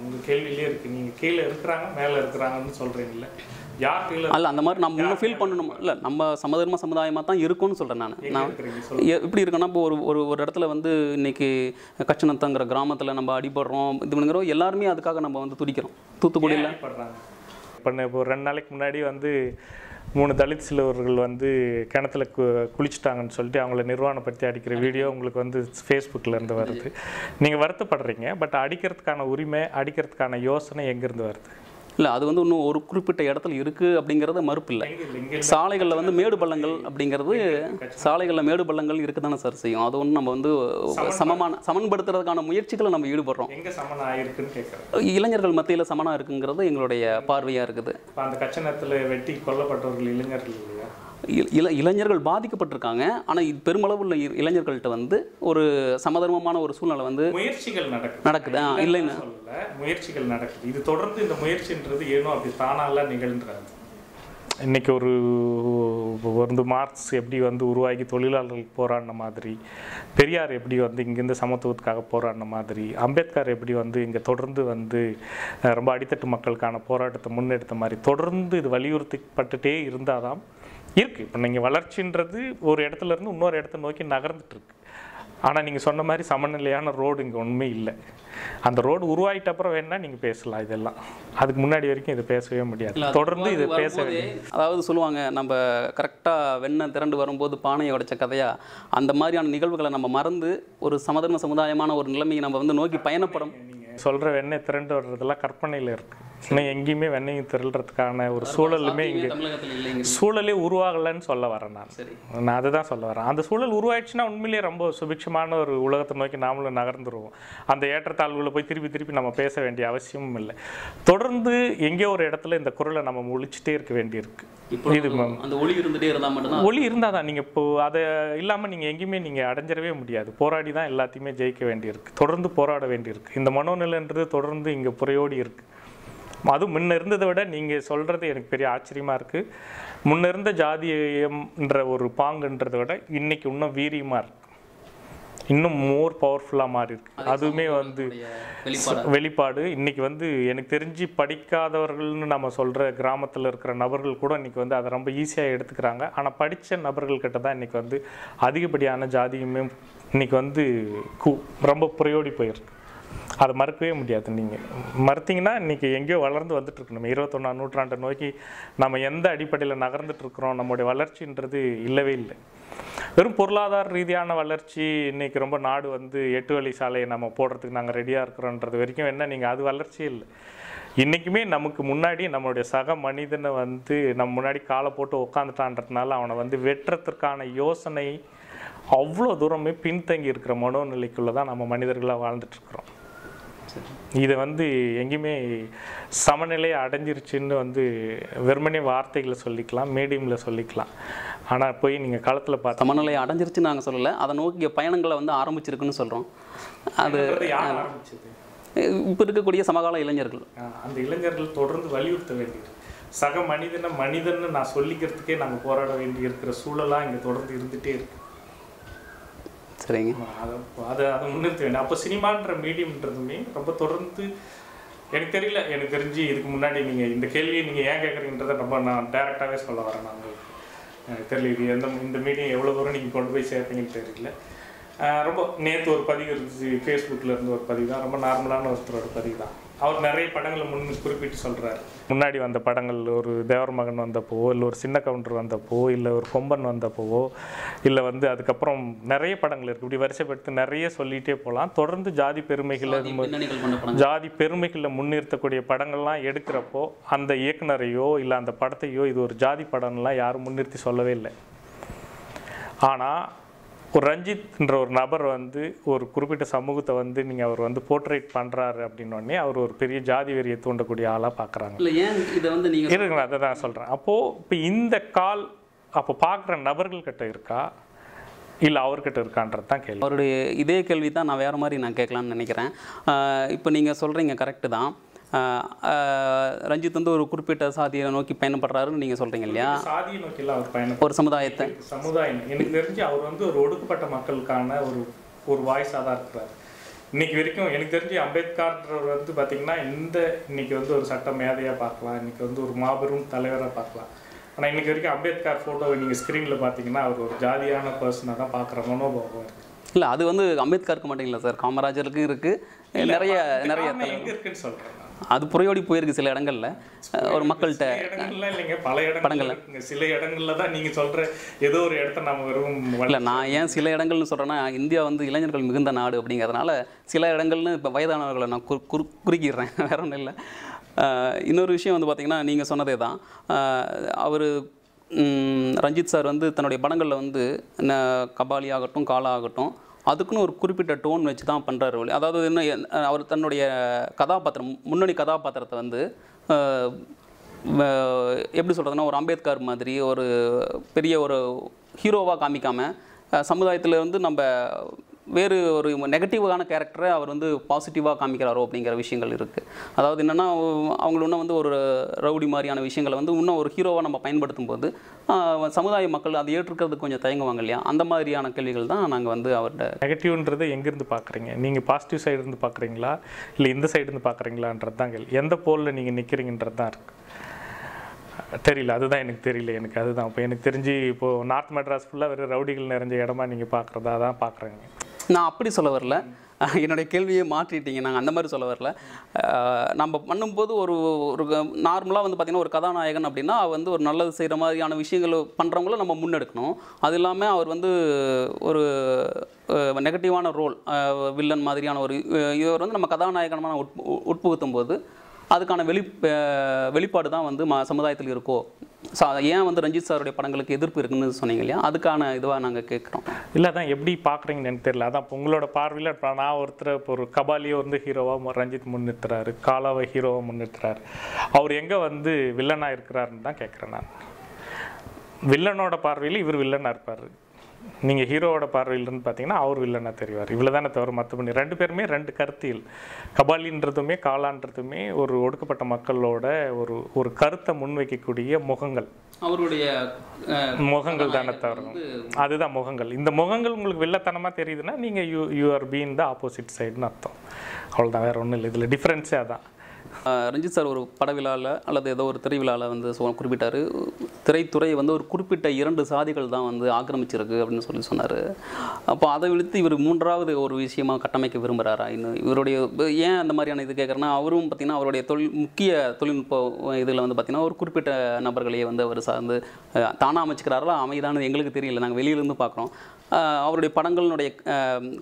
உங்கள் கேள்வியிலே இருக்குது. நீங்கள் கீழே இருக்கிறாங்க மேலே இருக்கிறாங்கன்னு சொல்கிறீங்களே, யார் கீழே அல்ல அந்த மாதிரி நம்ம இன்னும் ஃபீல் பண்ணணுமா? இல்லை நம்ம சமதர்ம சமுதாயமாக தான் இருக்கும்னு சொல்கிறேன் நான் எப்படி இருக்குன்னா இப்போ ஒரு இடத்துல வந்து இன்றைக்கி கச்சனத்தங்கிற கிராமத்தில் நம்ம அடிபடுறோம் இது பண்ணுங்கிறோம் எல்லாருமே அதுக்காக நம்ம வந்து துடிக்கிறோம். தூத்துக்குடியில் இப்போ ஒரு 2 நாளைக்கு முன்னாடி வந்து 3 தலித் சிறுவர்கள் வந்து கிணத்துல குளிச்சுட்டாங்கன்னு சொல்லிட்டு அவங்கள நிர்வாணப்படுத்தி அடிக்கிற வீடியோ உங்களுக்கு வந்து ஃபேஸ்புக்கில் இருந்து வருது. நீங்கள் வருத்தப்படுறீங்க, பட் அடிக்கிறதுக்கான உரிமை அடிக்கிறதுக்கான யோசனை எங்கேருந்து வருது? இல்லை அது வந்து இன்னும் ஒரு குறிப்பிட்ட இடத்துல இருக்குது அப்படிங்கிறது மறுப்பு இல்லை. சாலைகளில் வந்து மேடு பள்ளங்கள் அப்படிங்கிறது சாலைகளில் மேடு பள்ளங்கள் இருக்க தானே சார் செய்யும். அது ஒன்று நம்ம வந்து சமன்படுத்துறதுக்கான முயற்சிகளை நம்ம ஈடுபடுறோம். எங்கே சமனம் ஆயிருக்குன்னு கேட்குறோம். இளைஞர்கள் மத்தியில் சமனாக இருக்குங்கிறது எங்களுடைய பார்வையாக இருக்குது. அந்த கச்சனத்தில் வெட்டி கொல்லப்பட்டவர்கள் இளைஞர்கள் இல்லையா? இளைஞர்கள் பாதிக்கப்பட்டிருக்காங்க. ஆனால் இது பெருமளவுள்ள இளைஞர்கள்ட்ட வந்து ஒரு சமதர்மமான ஒரு சூழ்நிலை வந்து முயற்சிகள் நடக்குது. இல்லைன்னு சொல்லல, முயற்சிகள் நடக்குது. இது தொடர்ந்து இந்த முயற்சின்றது ஏனோ அப்படி தானால நிகழ்ன்றது. இன்றைக்கி ஒரு மார்க்ஸ் எப்படி வந்து உருவாகி தொழிலாளர்கள் போராடின மாதிரி, பெரியார் எப்படி வந்து இங்கேருந்து சமத்துவத்துக்காக போராடின மாதிரி, அம்பேத்கர் எப்படி வந்து இங்கே தொடர்ந்து வந்து ரொம்ப அடித்தட்டு மக்களுக்கான போராட்டத்தை முன்னெடுத்த மாதிரி தொடர்ந்து இது வலியுறுத்தப்பட்டுட்டே இருந்தால் தான் இருக்குது. இப்போ நீங்கள் வளர்ச்சின்றது ஒரு இடத்துல இருந்து இன்னொரு இடத்த நோக்கி நகர்ந்துட்டுருக்கு. ஆனால் நீங்கள் சொன்ன மாதிரி சமநிலையான ரோடு இங்கே ஒன்றுமே இல்லை. அந்த ரோடு உருவாகிட்ட அப்புறம் வேணால் நீங்கள் பேசலாம் இதெல்லாம். அதுக்கு முன்னாடி வரைக்கும் இது பேசவே முடியாது. தொடர்ந்து இது பேச அதாவது சொல்லுவாங்க நம்ம கரெக்டாக வெண்ணெய் திரண்டு வரும்போது பானையை உடைச்ச கதையாக அந்த மாதிரியான நிகழ்வுகளை நம்ம மறந்து ஒரு சமதர்ம சமுதாயமான ஒரு நிலைமையை நம்ம வந்து நோக்கி பயணப்படும். சொல்கிற வெண்ணெய் திரண்டு வர்றதெல்லாம் கற்பனையில் இருக்குது. இன்னும் எங்கேயுமே வெண்ணெய் திரள்றதுக்கான ஒரு சூழலுமே இங்கே சூழலே உருவாகலைன்னு சொல்ல வரேன். நான் அதை தான் சொல்ல வரேன். அந்த சூழல் உருவாயிடுச்சுன்னா உண்மையிலேயே ரொம்ப சுபிட்சமான ஒரு உலகத்தை நோக்கி நாமளும் நகர்ந்துருவோம். அந்த ஏற்றத்தாழ்வுகளை போய் திருப்பி நம்ம பேச வேண்டிய அவசியமும் இல்லை. தொடர்ந்து எங்கேயோ ஒரு இடத்துல இந்த குரலை நம்ம முழிச்சிட்டே இருக்க வேண்டியிருக்கு. இது அந்த ஒளி இருந்துகிட்டே இருந்தால் மட்டும்தான் ஒளி இருந்தால் தான் நீங்கள் இப்போ அதை இல்லாமல் நீங்கள் எங்கேயுமே நீங்கள் அடைஞ்சிடவே முடியாது. போராடி தான் எல்லாத்தையுமே ஜெயிக்க வேண்டியிருக்கு. தொடர்ந்து போராட வேண்டியிருக்கு. இந்த மனோநிலைன்றது தொடர்ந்து இங்கே புறையோடி இருக்குது. அதுவும் முன்ன இருந்ததை விட நீங்கள் சொல்கிறது எனக்கு பெரிய ஆச்சரியமாக இருக்குது. முன்ன இருந்த ஜாதியம்ன்ற ஒரு பாங்குன்றதை விட இன்றைக்கி இன்னும் வீரியமாக இருக்குது. இன்னும் மோர் பவர்ஃபுல்லாக மாறி இருக்கு. அதுவுமே வந்து வெளிப்பாடு. இன்றைக்கி வந்து எனக்கு தெரிஞ்சு படிக்காதவர்கள்னு நம்ம சொல்கிற கிராமத்தில் இருக்கிற நபர்கள் கூட இன்றைக்கி வந்து அதை ரொம்ப ஈஸியாக எடுத்துக்கிறாங்க. ஆனால் படித்த நபர்கள்கிட்ட தான் இன்றைக்கி வந்து அதிகப்படியான ஜாதியுமே இன்றைக்கி வந்து ரொம்ப புறையோடி போயிருக்கு. அதை மறுக்கவே முடியாது. நீங்கள் மறுத்தீங்கன்னா இன்றைக்கி எங்கேயோ வளர்ந்து வந்துட்டுருக்கு. நம்ம 21ஆம் நூற்றாண்டை நோக்கி நம்ம எந்த அடிப்படையில் நகர்ந்துட்டுருக்குறோம். நம்முடைய வளர்ச்சின்றது இல்லவே இல்லை. வெறும் பொருளாதார ரீதியான வளர்ச்சி. இன்றைக்கி ரொம்ப நாடு வந்து 8 வழி சாலையை நம்ம போடுறதுக்கு நாங்கள் ரெடியாக இருக்கிறோன்றது வரைக்கும் என்ன நீங்கள் அது வளர்ச்சியே இல்லை. இன்றைக்குமே நமக்கு முன்னாடி நம்மளுடைய சக மனிதனை வந்து நம்ம முன்னாடி காலை போட்டு உட்காந்துட்டான்றதுனால அவனை வந்து வெட்டுறதுக்கான யோசனை அவ்வளோ தூரமே பின்தங்கி இருக்கிற மனோநிலைக்குள்ளே தான் நம்ம மனிதர்களாக வாழ்ந்துட்டுருக்குறோம். இதை வந்து எங்கேயுமே சமநிலையை அடைஞ்சிருச்சுன்னு வந்து வெறுமனே வார்த்தைகளை சொல்லிக்கலாம், மீடியமில் சொல்லிக்கலாம். ஆனால் போய் நீங்கள் காலத்தில் பார்த்து சமநிலையை அடைஞ்சிருச்சுன்னு நாங்கள் சொல்லலை, அதை நோக்கிய பயணங்களை வந்து ஆரம்பிச்சிருக்குன்னு சொல்கிறோம். அது ஆரம்பிச்சது இப்போ இருக்கக்கூடிய சமகால இளைஞர்கள். அந்த இளைஞர்கள் தொடர்ந்து வலியுறுத்த வேண்டியது சக மனிதன்னு நான் சொல்லிக்கிறதுக்கே நாங்கள் போராட வேண்டி இருக்கிற சூழலாக இங்கே தொடர்ந்து இருந்துகிட்டே இருக்கு. சரிங்க, அதை முன்னிறுத்த வேண்டும். அப்போ சினிமான்ற மீடியம்ன்றதுமே ரொம்ப தொடர்ந்து எனக்கு தெரியல. எனக்கு தெரிஞ்சு இதுக்கு முன்னாடி நீங்கள் இந்த கேள்வியை நீங்கள் ஏன் கேட்குறீங்கன்றதை ரொம்ப நான் டேரெக்டாகவே சொல்ல வரேன். நாங்கள் எனக்கு தெரியல இது இந்த மீடியம் எவ்வளோ தூரம் நீங்கள் கொண்டு போய் சேர்ப்பீங்கன்னு தெரியல. ரொம்ப நேற்று ஒரு பதிவு இருந்துச்சு, ஃபேஸ்புக்கில் இருந்து ஒரு பதிவு தான், ரொம்ப நார்மலான ஒருத்தரோட பதிவு தான். அவர் நிறைய படங்களை குறிப்பிட்டு சொல்கிறார். முன்னாடி வந்த படங்கள் ஒரு தேவர் மகன் வந்தப்போவோ, இல்லை ஒரு சின்ன கவுண்டர் வந்தப்போவோ, இல்லை ஒரு கொம்பன் வந்தப்போவோ, இல்லை வந்து அதுக்கப்புறம் நிறைய படங்கள் இருக்குது. இப்படி வரிசைப்படுத்தி நிறைய சொல்லிகிட்டே போகலாம். தொடர்ந்து ஜாதி பெருமைகளை முன்னிறுத்தக்கூடிய படங்கள்லாம் எடுக்கிறப்போ அந்த இயக்குனரையோ இல்லை அந்த படத்தையோ இது ஒரு ஜாதி படம்லாம் யாரும் முன்னிறுத்தி சொல்லவே இல்லை. ஆனால் ஒரு ரஞ்சித்ன்ற ஒரு நபர் வந்து ஒரு குறிப்பிட்ட சமூகத்தை வந்து நீங்கள் அவர் வந்து போர்ட்ரேட் பண்ணுறாரு அப்படின்னோடனே அவர் ஒரு பெரிய ஜாதி வெறியை தூண்டக்கூடிய ஆளாக பார்க்குறாங்க. இருக்குங்க, அதை தான் சொல்கிறேன். அப்போது இப்போ இந்த கால் அப்போ பார்க்குற நபர்கள்கிட்ட இருக்கா இல்லை அவர்கிட்ட இருக்கான்றது தான் கேள்வி. அவருடைய இதே கேள்வி தான் நான் வேறு மாதிரி நான் கேட்கலான்னு நினைக்கிறேன். இப்போ நீங்கள் சொல்கிறீங்க கரெக்டு தான். ரஞ்சித் வந்து ஒரு குறிப்பிட்ட சாதியை நோக்கி பயணப்படுறாருன்னு நீங்கள் சொல்கிறீங்க இல்லையா? சாதியை நோக்கிலாம் அவர் பயணம், ஒரு சமுதாயத்தை, சமுதாயம். எனக்கு தெரிஞ்சு அவர் வந்து ஒரு ஒடுக்கப்பட்ட மக்களுக்கான ஒரு வாய்ஸாக தான் இருக்கிறார் இன்னைக்கு வரைக்கும். எனக்கு தெரிஞ்சு அம்பேத்கர்ன்றவர் வந்து பார்த்தீங்கன்னா இன்னைக்கு வந்து ஒரு சட்ட மேதையாக பார்க்கலாம், இன்னைக்கு வந்து ஒரு மாபெரும் தலைவராக பார்க்கலாம். ஆனால் இன்னைக்கு வரைக்கும் அம்பேத்கர் ஃபோட்டோவை நீங்கள் ஸ்க்ரீனில் பார்த்தீங்கன்னா அவர் ஒரு ஜாதியான பர்சனாக தான் பார்க்குற மனோபாவம் இருக்குது. இல்லை, அது வந்து அம்பேத்கருக்கு மட்டும் இல்லை சார், காமராஜருக்கும் இருக்குது, நிறைய எங்கே இருக்குன்னு சொல்கிறேன். அது புறையோடி போயிருக்கு சில இடங்கள்ல, ஒரு மக்கள்கிட்ட இடங்கள்ல இல்லைங்க, பல இடங்கள்ல. சில இடங்கள்ல தான் நீங்கள் சொல்கிற ஏதோ ஒரு இடத்த நம்ம வெறும் இல்லை. நான் ஏன் சில இடங்கள்னு சொல்கிறேன்னா, இந்தியா வந்து இளைஞர்கள் மிகுந்த நாடு அப்படிங்கிறதுனால சில இடங்கள்னு இப்போ வயதானவர்களை நான் குறுக்கிடுறேன், வேற ஒன்றும் இல்லை. இன்னொரு விஷயம் வந்து பார்த்திங்கன்னா, நீங்கள் சொன்னதே தான். அவர் ரஞ்சித் சார் வந்து தன்னுடைய படங்களில் வந்து கபாலி ஆகட்டும், காலா ஆகட்டும், அதுக்குன்னு ஒரு குறிப்பிட்ட டோன் வச்சு தான் பண்ணுறாரு. அதாவது என்ன, அவர் தன்னுடைய கதாபாத்திரம், முன்னணி கதாபாத்திரத்தை வந்து எப்படி சொல்கிறதுனா, ஒரு அம்பேத்கர் மாதிரி ஒரு பெரிய ஒரு ஹீரோவாக காமிக்காமல், சமுதாயத்தில் வந்து நம்ம வேறு ஒரு நெகட்டிவான கேரக்டரை அவர் வந்து பாசிட்டிவாக காமிக்கிறாரோ அப்படிங்கிற விஷயங்கள் இருக்குது. அதாவது என்னென்னா, அவங்கள இன்னும் வந்து ஒரு ரவுடி மாதிரியான விஷயங்களை வந்து இன்னும் ஒரு ஹீரோவாக நம்ம பயன்படுத்தும் போது சமுதாய மக்கள் அதை ஏற்றுக்கிறதுக்கு கொஞ்சம் தயங்குவாங்க இல்லையா? அந்த மாதிரியான கேள்விகள் தான் நாங்கள் வந்து அவர்கிட்ட. நெகட்டிவ்ன்றதை எங்கேருந்து பார்க்குறீங்க நீங்கள்? பாசிட்டிவ் சைடு இருந்து பார்க்குறீங்களா இல்லை இந்த சைடு இருந்து பார்க்குறீங்களான்றது தான் கேள்வி. எந்த போலில் நீங்கள் நிற்கிறீங்கன்றது தான் இருக்குது. தெரியல, அதுதான் எனக்கு தெரியல. எனக்கு அதுதான் இப்போ எனக்கு தெரிஞ்சு இப்போது நார்த் மெட்ராஸ் ஃபுல்லாக வெறும் ரவுடிகள் நிறைஞ்ச இடமா நீங்கள் பார்க்குறதா தான் பார்க்குறேங்க. நான் அப்படி சொல்ல வரல, என்னுடைய கேள்வியை மாற்றிட்டீங்க. நாங்கள் அந்த மாதிரி சொல்ல வரல. நம்ம பண்ணும்போது ஒரு நார்மலாக வந்து பார்த்திங்கன்னா, ஒரு கதாநாயகன் அப்படின்னா வந்து ஒரு நல்லது செய்கிற மாதிரியான விஷயங்கள் பண்ணுறவங்கள நம்ம முன்னெடுக்கணும். அது இல்லாமல் அவர் வந்து ஒரு நெகட்டிவான ரோல், வில்லன் மாதிரியான ஒரு இவர் வந்து நம்ம கதாநாயகனமான உட்புகுத்தும் போது அதுக்கான வெளிப்பாடு தான் வந்து சமுதாயத்தில் இருக்கோ. ஏன் வந்து ரஞ்சித் சாருடைய படங்களுக்கு எதிர்ப்பு இருக்குன்னு சொன்னீங்க இல்லையா? அதுக்கான இதுவாக நாங்கள் கேட்குறோம். இல்லை, அதான் எப்படி பார்க்குறீங்கன்னு எனக்கு தெரியல. அதான் இப்போ உங்களோட பார்வையில் இப்போ நான் ஒருத்தர் இப்போ ஒரு கபாலியை வந்து ஹீரோவாக ரஞ்சித் முன்னிறுத்துறாரு, காலாவை ஹீரோவாக முன்னிறுத்துறாரு. அவர் எங்கே வந்து வில்லனாக இருக்கிறாருன்னு தான் கேட்குறேன் நான். வில்லனோட பார்வையில் இவர் வில்லனாக இருப்பார், நீங்கள் ஹீரோவோட பார்வையிலிருந்து பார்த்தீங்கன்னா அவர் வில்லனாக தெரிவார். இவ்வளோ தானே தவிர மற்றபடி ரெண்டு பேருமே ரெண்டு கருத்தியல். கபாலின்றதுமே காலான்றதுமே ஒரு ஒடுக்கப்பட்ட மக்களோட ஒரு கருத்தை முன்வைக்கக்கூடிய முகங்கள், அவருடைய முகங்கள் தானே தவிர. அதுதான் முகங்கள். இந்த முகங்கள் உங்களுக்கு வில்லத்தனமாக தெரியுதுன்னா நீங்கள் you are been the opposite சைடுன்னு அர்த்தம். அவ்வளோதான், வேறு ஒன்றும் இல்லை. இதில் டிஃப்ரென்ஸே அதான். ரஞ்சித் சார் ஒரு படவிழாவில் அல்லது ஏதோ ஒரு திரைவிழாவில் வந்து குறிப்பிட்டார், திரைத்துறை வந்து ஒரு குறிப்பிட்ட 2 சாதிகள் தான் வந்து ஆக்கிரமிச்சிருக்கு அப்படின்னு சொன்னார். அப்போ அதை விழுத்து இவர் 3வது ஒரு விஷயமாக கட்டமைக்க விரும்புகிறாரா? இன்னும் இவருடைய ஏன் அந்த மாதிரியான இது கேட்குறேன்னா, அவரும் பார்த்திங்கன்னா அவருடைய முக்கிய தொழில்நுட்ப இதில் வந்து பார்த்திங்கன்னா ஒரு குறிப்பிட்ட நபர்களையே வந்து அவர் சார்ந்து தானாக அமைச்சிக்கிறாரா அமைதானது எங்களுக்கு தெரியல, நாங்கள் வெளியிலேருந்து பார்க்குறோம். அவருடைய படங்களுடைய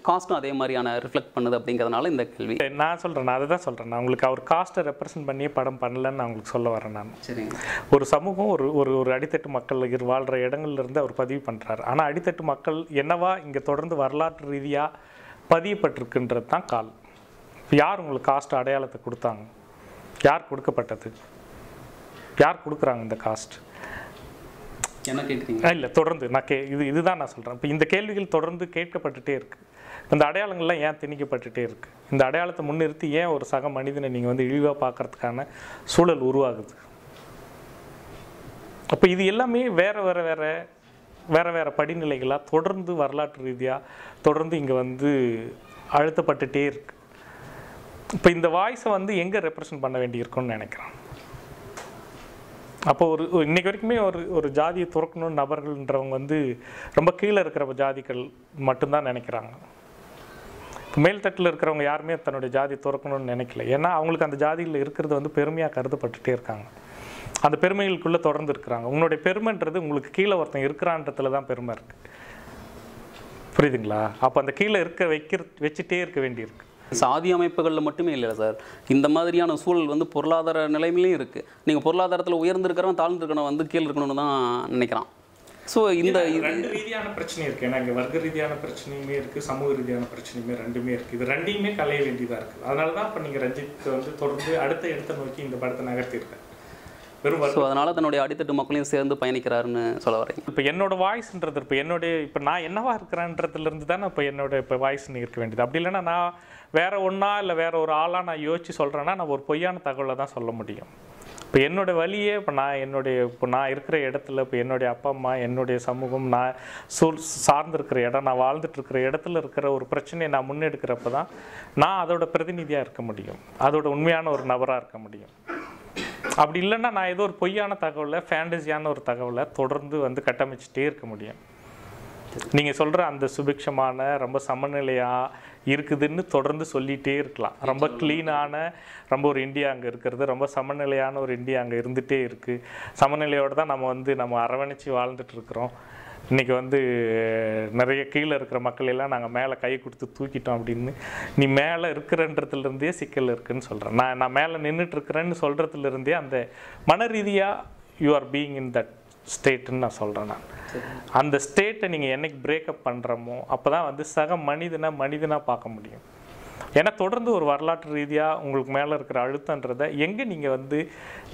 காஸ்ட்டும் அதே மாதிரியான ரிஃப்ளெக்ட் பண்ணுது அப்படிங்கிறதுனால இந்த கேள்வி. நான் சொல்கிறேன், நான் அதை தான் சொல்கிறேன். நான் உங்களுக்கு அவர் காஸ்ட்டை ரெப்ரசன்ட் பண்ணியே படம் பண்ணலன்னு நான் உங்களுக்கு சொல்ல வரேன். நான் சரிங்க, ஒரு சமூகம் ஒரு அடித்தட்டு மக்கள் வாழ்கிற இடங்கள்லேருந்து அவர் பதிவு பண்ணுறாரு. ஆனால் அடித்தட்டு மக்கள் என்னவா இங்கே தொடர்ந்து வரலாற்று ரீதியாக பதியப்பட்டிருக்குன்றது தான் கால். யார் உங்களுக்கு காஸ்ட் அடையாளத்தை கொடுத்தாங்க? யார் கொடுக்கப்பட்டது? யார் கொடுக்குறாங்க இந்த காஸ்ட்? என்ன கேட்குறீங்க? இல்லை, தொடர்ந்து நான் இதுதான் நான் சொல்கிறேன். இப்போ இந்த கேள்விகள் தொடர்ந்து கேட்கப்பட்டுட்டே இருக்குது. இந்த அடையாளங்கள்லாம் ஏன் திணிக்கப்பட்டுட்டே இருக்குது? இந்த அடையாளத்தை முன்னிறுத்தி ஏன் ஒரு சக மனிதனை நீங்கள் வந்து இழிவாக பார்க்கறதுக்கான சூழல் உருவாகுது? அப்போ இது எல்லாமே வேறு படிநிலைகளாக தொடர்ந்து வரலாற்று ரீதியாக தொடர்ந்து இங்கே வந்து அழுத்தப்பட்டுட்டே இருக்குது. இப்போ இந்த வாய்ஸை வந்து எங்கே ரெப்ரசன்ட் பண்ண வேண்டியிருக்குன்னு நினைக்கிறேன். அப்போ இன்றைக்கு வரைக்குமே ஒரு ஜாதியை துறக்கணும்னு நபர்கள்ன்றவங்க வந்து ரொம்ப கீழே இருக்கிற ஜாதிகள் மட்டும்தான் நினைக்கிறாங்க. மேல்தட்டில் இருக்கிறவங்க யாருமே தன்னுடைய ஜாதியை துறக்கணும்னு நினைக்கல. ஏன்னா அவங்களுக்கு அந்த ஜாதியில் இருக்கிறது வந்து பெருமையாக கருதப்பட்டுட்டே இருக்காங்க. அந்த பெருமைகளுக்குள்ளே தொடர்ந்து இருக்கிறாங்க. உங்களுடைய பெருமைன்றது உங்களுக்கு கீழே ஒருத்தன் இருக்கிறான்றதுல தான் பெருமை இருக்குது. புரியுதுங்களா? அப்போ அந்த கீழே வச்சுட்டே இருக்க வேண்டியிருக்கு. சாதி அமைப்புகளில் மட்டுமே இல்லை சார், இந்த மாதிரியான சூழல் வந்து பொருளாதார நிலைமையிலையும் இருக்குது. நீங்கள் பொருளாதாரத்தில் உயர்ந்திருக்கிறவன் தாழ்ந்திருக்கணும் வந்து கீழே இருக்கணும்னு தான் நினைக்கிறான். ஸோ இந்த ரெண்டு ரீதியான பிரச்சனை இருக்குது. ஏன்னா இங்கே வர்க்க ரீதியான பிரச்சனையுமே இருக்குது, சமூக ரீதியான பிரச்சனையுமே ரெண்டுமே இருக்குது. இது ரெண்டையுமே களைய வேண்டியதாக இருக்குது. அதனால தான் இப்போ நீங்கள் ரஞ்சித் வந்து தொடர்ந்து அடுத்த இடத்தை நோக்கி இந்த படத்தை நகர்த்தியிருக்கேன். ஸோ அதனால் தன்னுடைய அடித்தட்டு மக்களையும் சேர்ந்து பயணிக்கிறாருன்னு சொல்ல வரீங்க. இப்போ என்னோட வாய்ஸ்ன்றது இப்போ நான் என்னவா இருக்கிறேன்றதுலேருந்து தான் இப்போ என்னோட வாய்ஸ் இருக்க வேண்டியது. அப்படி இல்லைன்னா நான் வேற ஒன்றா இல்லை வேற ஒரு ஆளாக நான் யோசிச்சு சொல்கிறேன்னா நான் ஒரு பொய்யான தகவலை தான் சொல்ல முடியும். இப்போ என்னோடய வழியே இப்போ நான் இருக்கிற இடத்துல இப்போ என்னுடைய அப்பா அம்மா, என்னுடைய சமூகம், நான் சார்ந்திருக்கிற இடம், நான் வாழ்ந்துட்டுருக்கிற இடத்துல இருக்கிற ஒரு பிரச்சனையை நான் முன்னெடுக்கிறப்ப தான் நான் அதோட பிரதிநிதியாக இருக்க முடியும், அதோட உண்மையான ஒரு நபராக இருக்க முடியும். அப்படி இல்லைன்னா நான் ஏதோ ஒரு பொய்யான தகவலை, ஃபேண்டசியான ஒரு தகவலை தொடர்ந்து கட்டமைச்சிட்டே இருக்க முடியும். நீங்கள் சொல்கிற அந்த சுபிக்ஷமான ரொம்ப சமநிலையாக இருக்குதுன்னு தொடர்ந்து சொல்லிகிட்டே இருக்கலாம். ரொம்ப க்ளீனான ரொம்ப ஒரு இந்தியா அங்கே இருக்கிறது, ரொம்ப சமநிலையான ஒரு இந்தியா அங்கே இருந்துகிட்டே இருக்குது. சமநிலையோடு தான் நம்ம அரவணைச்சி வாழ்ந்துட்டுருக்குறோம். இன்றைக்கி நிறைய கீழே இருக்கிற மக்கள் எல்லாம் நாங்கள் மேலே கை கொடுத்து தூக்கிட்டோம் அப்படின்னு நீ மேலே இருக்கிறன்றதுலேருந்தே சிக்கல் இருக்குதுன்னு சொல்கிறேன். நான் மேலே நின்றுட்டுருக்கிறேன்னு சொல்கிறதுலேருந்தே அந்த மன ரீதியாக you are being in that ஸ்டேட்டுன்னு நான் சொல்கிறேன். நான் அந்த ஸ்டேட்டை நீங்கள் என்னைக்கு பிரேக்கப் பண்ணுறமோ அப்போ தான் சக மனிதனாக பார்க்க முடியும். ஏன்னா தொடர்ந்து ஒரு வரலாற்று ரீதியாக உங்களுக்கு மேலே இருக்கிற அழுத்தன்றதை எங்கே நீங்கள்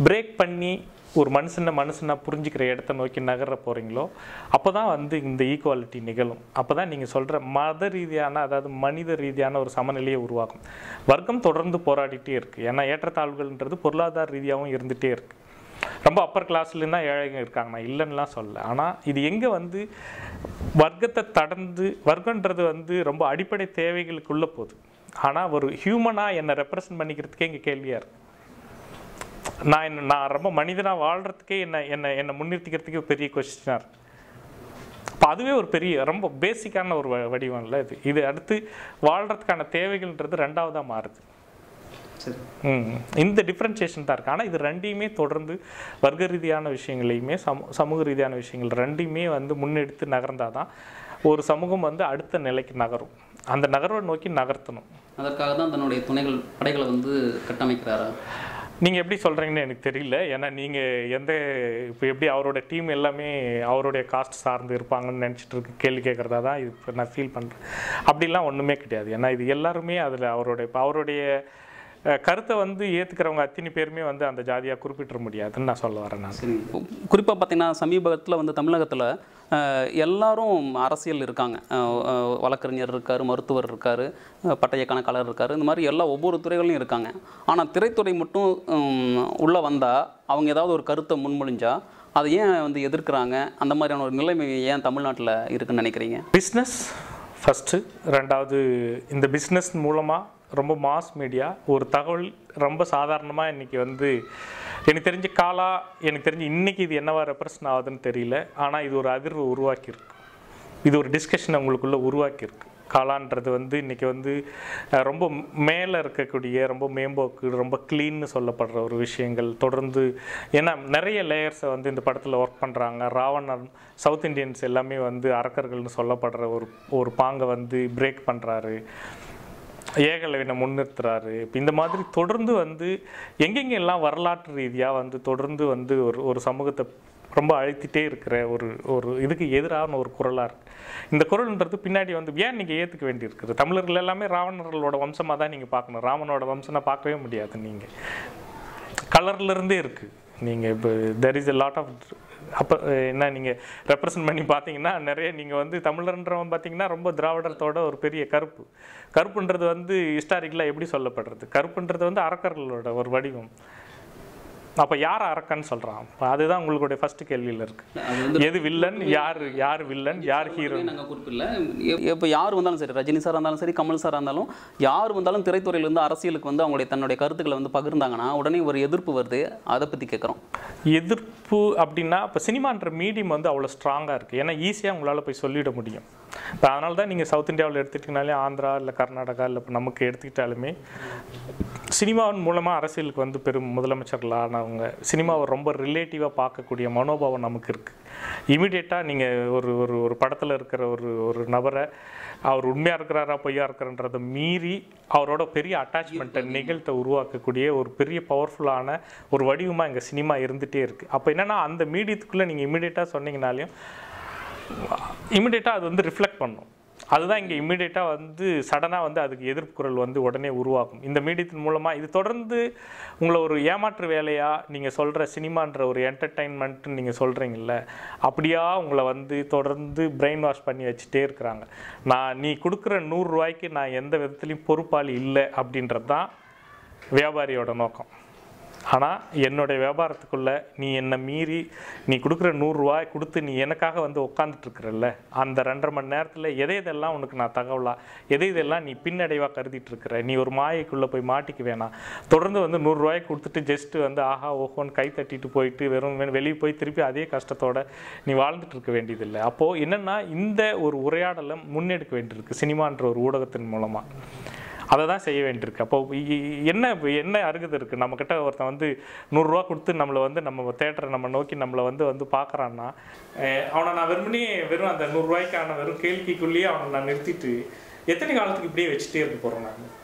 பிரேக் பண்ணி ஒரு மனுஷனாக புரிஞ்சுக்கிற இடத்த நோக்கி நகர போகிறீங்களோ அப்போ தான் இந்த ஈக்குவாலிட்டி நிகழும். அப்போ தான் நீங்கள் சொல்கிற மத ரீதியான, அதாவது மனித ரீதியான ஒரு சமநிலையை உருவாக்கும். வர்க்கம் தொடர்ந்து போராடிட்டே இருக்குது. ஏன்னா ஏற்றத்தாழ்வுகள்ன்றது பொருளாதார ரீதியாகவும் இருந்துகிட்டே இருக்குது. ரொம்ப அப்பர் கிளாஸ்லேருந்து தான் ஏழைங்க இருக்காங்க, நான் இல்லைன்னுலாம் சொல்ல. ஆனால் இது எங்கே வர்க்கத்தை கடந்து, வர்க்கன்றது ரொம்ப அடிப்படை தேவைகளுக்குள்ளே போகுது. ஆனால் ஒரு ஹியூமனாக என்னை ரெப்ரசன்ட் பண்ணிக்கிறதுக்கே இங்கே கேள்வியாக இருக்குது. நான் ரொம்ப மனிதனாக வாழ்கிறதுக்கே என்னை முன்னிறுத்திக்கிறதுக்கே பெரிய கொஸ்டினாக இருக்குது. இப்போ அதுவே ஒரு பெரிய ரொம்ப பேசிக்கான ஒரு வடிவம் இல்லை இது அடுத்து வாழ்கிறதுக்கான தேவைகள்ன்றது ரெண்டாவதாக மாறுது. இந்த டிஃப்ரென்சியேஷன் தான் இருக்குது. ஆனால் இது ரெண்டையுமே தொடர்ந்து வர்க்க ரீதியான விஷயங்களையுமே சமூக ரீதியான விஷயங்கள் ரெண்டையுமே முன்னெடுத்து நகர்ந்தால் தான் ஒரு சமூகம் அடுத்த நிலைக்கு நகரும். அந்த நகர்வை நோக்கி நகர்த்தணும். அதற்காக தான் தன்னுடைய படைகளை கட்டமைக்கிறாரா? நீங்கள் எப்படி சொல்கிறீங்கன்னு எனக்கு தெரியல. ஏன்னா நீங்கள் இப்போ எப்படி அவரோட டீம் எல்லாமே அவருடைய காஸ்ட் சார்ந்து இருப்பாங்கன்னு நினச்சிட்டு கேள்வி கேட்குறதா தான் இது இப்போ நான் ஃபீல் பண்ணுறேன். அப்படிலாம் ஒன்றுமே கிடையாது. ஏன்னா இது எல்லாருமே அதில் அவருடைய கருத்தை ஏற்றுக்கிறவங்க அத்தனை பேருமே அந்த ஜாதியாக குறிப்பிட முடியாதுன்னு நான் சொல்ல வரேன். நான் குறிப்பாக பார்த்தீங்கன்னா சமீபத்தில் தமிழகத்தில் எல்லாரும் அரசியல் இருக்காங்க. வழக்கறிஞர் இருக்கார், மருத்துவர் இருக்கார், பட்டய கணக்காளர் இருக்கார், இந்த மாதிரி ஒவ்வொரு துறைகளையும் இருக்காங்க. ஆனால் திரைத்துறை மட்டும் உள்ளே வந்தால் அவங்க ஏதாவது ஒரு கருத்தை முன்மொழிஞ்சால் அதை ஏன் எதிர்க்கிறாங்க? அந்த மாதிரியான ஒரு நிலைமை ஏன் தமிழ்நாட்டில் இருக்குன்னு நினைக்கிறீங்க? பிஸ்னஸ் ஃபஸ்ட்டு, ரெண்டாவது இந்த பிஸ்னஸ் மூலமாக ரொம்ப மாஸ் மீடியா ஒரு தகவல் ரொம்ப சாதாரணமாக இன்றைக்கி எனக்கு தெரிஞ்சு இன்றைக்கி இது என்னவா ரெப்ரசன்ட் ஆகுதுன்னு தெரியல. ஆனால் இது ஒரு அதிர்வு உருவாக்கியிருக்கு, இது ஒரு டிஸ்கஷனை உங்களுக்குள்ளே உருவாக்கியிருக்கு. காலான்றது இன்றைக்கி ரொம்ப மேலே இருக்கக்கூடிய ரொம்ப மேம்போக்கு ரொம்ப க்ளீன்னு சொல்லப்படுற ஒரு விஷயங்கள் தொடர்ந்து, ஏன்னா நிறைய லேயர்ஸை இந்த படத்தில் ஒர்க் பண்ணுறாங்க. ராவணன் சவுத் இண்டியன்ஸ் எல்லாமே அரக்கர்கள்னு சொல்லப்படுற ஒரு பாங்கை பிரேக் பண்ணுறாரு, ஏகலைவனை முன்னிறுத்துறாரு. இப்போ இந்த மாதிரி தொடர்ந்து எங்கெங்கெல்லாம் வரலாற்று ரீதியாக தொடர்ந்து ஒரு சமூகத்தை ரொம்ப அழுத்திட்டே இருக்கிற ஒரு இதுக்கு எதிரான ஒரு குரலாக இருக்குது. இந்த குரல்ன்றது பின்னாடி ஏன் நீங்கள் ஏற்றுக்க வேண்டியிருக்குது? தமிழர்கள் எல்லாமே ராவணர்களோட வம்சமாக தான் நீங்கள் பார்க்கணும். ராமனோட வம்சம்னா பார்க்கவே முடியாது. நீங்கள் கலர்லேருந்தே இருக்குது. நீங்கள் இப்போ there is a lot of அப்போ என்ன நீங்கள் ரெப்ரசன்ட் பண்ணி பார்த்தீங்கன்னா நிறைய நீங்கள் தமிழர்ன்றவன் பார்த்தீங்கன்னா ரொம்ப திராவிடத்தோட ஒரு பெரிய கருப்புன்றது ஹிஸ்டாரிக்கலாக எப்படி சொல்லப்படுறது? கருப்புன்றது அரக்கர்களோட ஒரு வடிவம். அப்போ யார் அரக்கன்னு சொல்கிறான்? அதுதான் உங்களுடைய ஃபர்ஸ்ட் கேள்வியில் இருக்குது. எது வில்லன், யார் வில்லன், யார் ஹீரோ? நாங்கள் குறிப்பில்லை. இப்போ யார் வந்தாலும் சரி, ரஜினி சார் இருந்தாலும் சரி, கமல் சார் இருந்தாலும் யார் வந்தாலும் திரைத்துறையிலேருந்து அரசியலுக்கு அவங்களுடைய தன்னுடைய கருத்துக்களை பகிர்ந்தாங்கன்னா உடனே ஒரு எதிர்ப்பு வருது. அதை பற்றி கேட்குறோம். எதிர்ப்பு அப்படின்னா இப்போ சினிமான்ற மீடியம் அவ்வளோ ஸ்ட்ராங்காக இருக்குது. ஏன்னா ஈஸியாக உங்களால் போய் சொல்லிட முடியும். இப்போ அதனால தான் நீங்கள் சவுத் இந்தியாவில் எடுத்துக்கிட்டிங்கனாலே, ஆந்திரா இல்லை கர்நாடகா இல்லை இப்போ நமக்கு எடுத்துக்கிட்டாலுமே சினிமாவின் மூலமாக அரசியலுக்கு பெரும் முதலமைச்சர்களானவங்க சினிமாவை ரொம்ப ரிலேட்டிவாக பார்க்கக்கூடிய மனோபாவம் நமக்கு இருக்குது. இமீடியட்டாக நீங்கள் ஒரு படத்தில் இருக்கிற ஒரு நபரை அவர் உண்மையாக இருக்கிறாரா பொய்யா இருக்கிறன்றதை மீறி அவரோட பெரிய அட்டாச்மெண்ட்டை நிகழ்த்த உருவாக்கக்கூடிய ஒரு பெரிய பவர்ஃபுல்லான ஒரு வடிவமாக எங்கள் சினிமா இருந்துகிட்டே இருக்குது. அப்போ என்னென்னா அந்த மீடியத்துக்குள்ளே நீங்கள் இமீடியட்டாக சொன்னீங்கனாலையும் இமீடியட்டாக அது ரிஃப்ளெக்ட் பண்ணும். அதுதான் இங்கே இம்மிடியேட்டாக வந்து சடனாக வந்து அதுக்கு எதிர்ப்பு குரல் வந்து உடனே உருவாகும். இந்த மீடியத்தின் மூலமாக இது தொடர்ந்து உங்களை ஒரு ஏமாற்று வேலையாக நீங்கள் சொல்கிற சினிமான்ற ஒரு என்டர்டெயின்மெண்ட்டுன்னு நீங்கள் சொல்கிறீங்கள, அப்படியா உங்களை வந்து தொடர்ந்து பிரெயின் வாஷ் பண்ணி வச்சுட்டே இருக்கிறாங்க. நீ கொடுக்குற 100 ரூபாய்க்கு நான் எந்த விதத்துலையும் பொறுப்பாளி இல்லை அப்படின்றது தான் வியாபாரியோட நோக்கம். ஆனால் என்னுடைய வியாபாரத்துக்குள்ளே நீ என்னை மீறி நீ கொடுக்குற 100 ரூபாய் கொடுத்து நீ எனக்காக வந்து உட்காந்துட்ருக்குறல்ல, அந்த 2.5 மணி நேரத்தில் இதெல்லாம் உனக்கு நான் தகவலா, இதெல்லாம் நீ பின்னடைவாக கருதிட்டு இருக்கிற, நீ ஒரு மாயைக்குள்ளே போய் மாட்டிக்க வேணாம். தொடர்ந்து வந்து 100 ரூபாய் கொடுத்துட்டு ஜஸ்ட்டு வந்து ஆஹா ஓஹோன்னு கை தட்டிட்டு போயிட்டு வெறும் வெளியே போய் திருப்பி அதே கஷ்டத்தோடு நீ வாழ்ந்துட்டு இருக்க வேண்டியதில்லை. அப்போது என்னென்னா இந்த ஒரு உரையாடலை முன்னெடுக்க வேண்டியிருக்கு சினிமான்ற ஒரு ஊடகத்தின் மூலமாக. அதை தான் செய்ய வேண்டியிருக்கு. அப்போ என்ன அருகது இருக்குது? நம்மக்கிட்ட ஒருத்தன் வந்து 100 ரூபா கொடுத்து நம்மளை வந்து நம்ம தேட்டரை நம்ம நோக்கி நம்மளை வந்து பார்க்குறான்னா, அவனை நான் வெறும் அந்த 100 ரூபாய்க்கான வெறும் கேள்விக்குள்ளேயே அவனை நான் நிறுத்திட்டு எத்தனை காலத்துக்கு இப்படியே வச்சுட்டே இருக்க போகிறோம் நான்?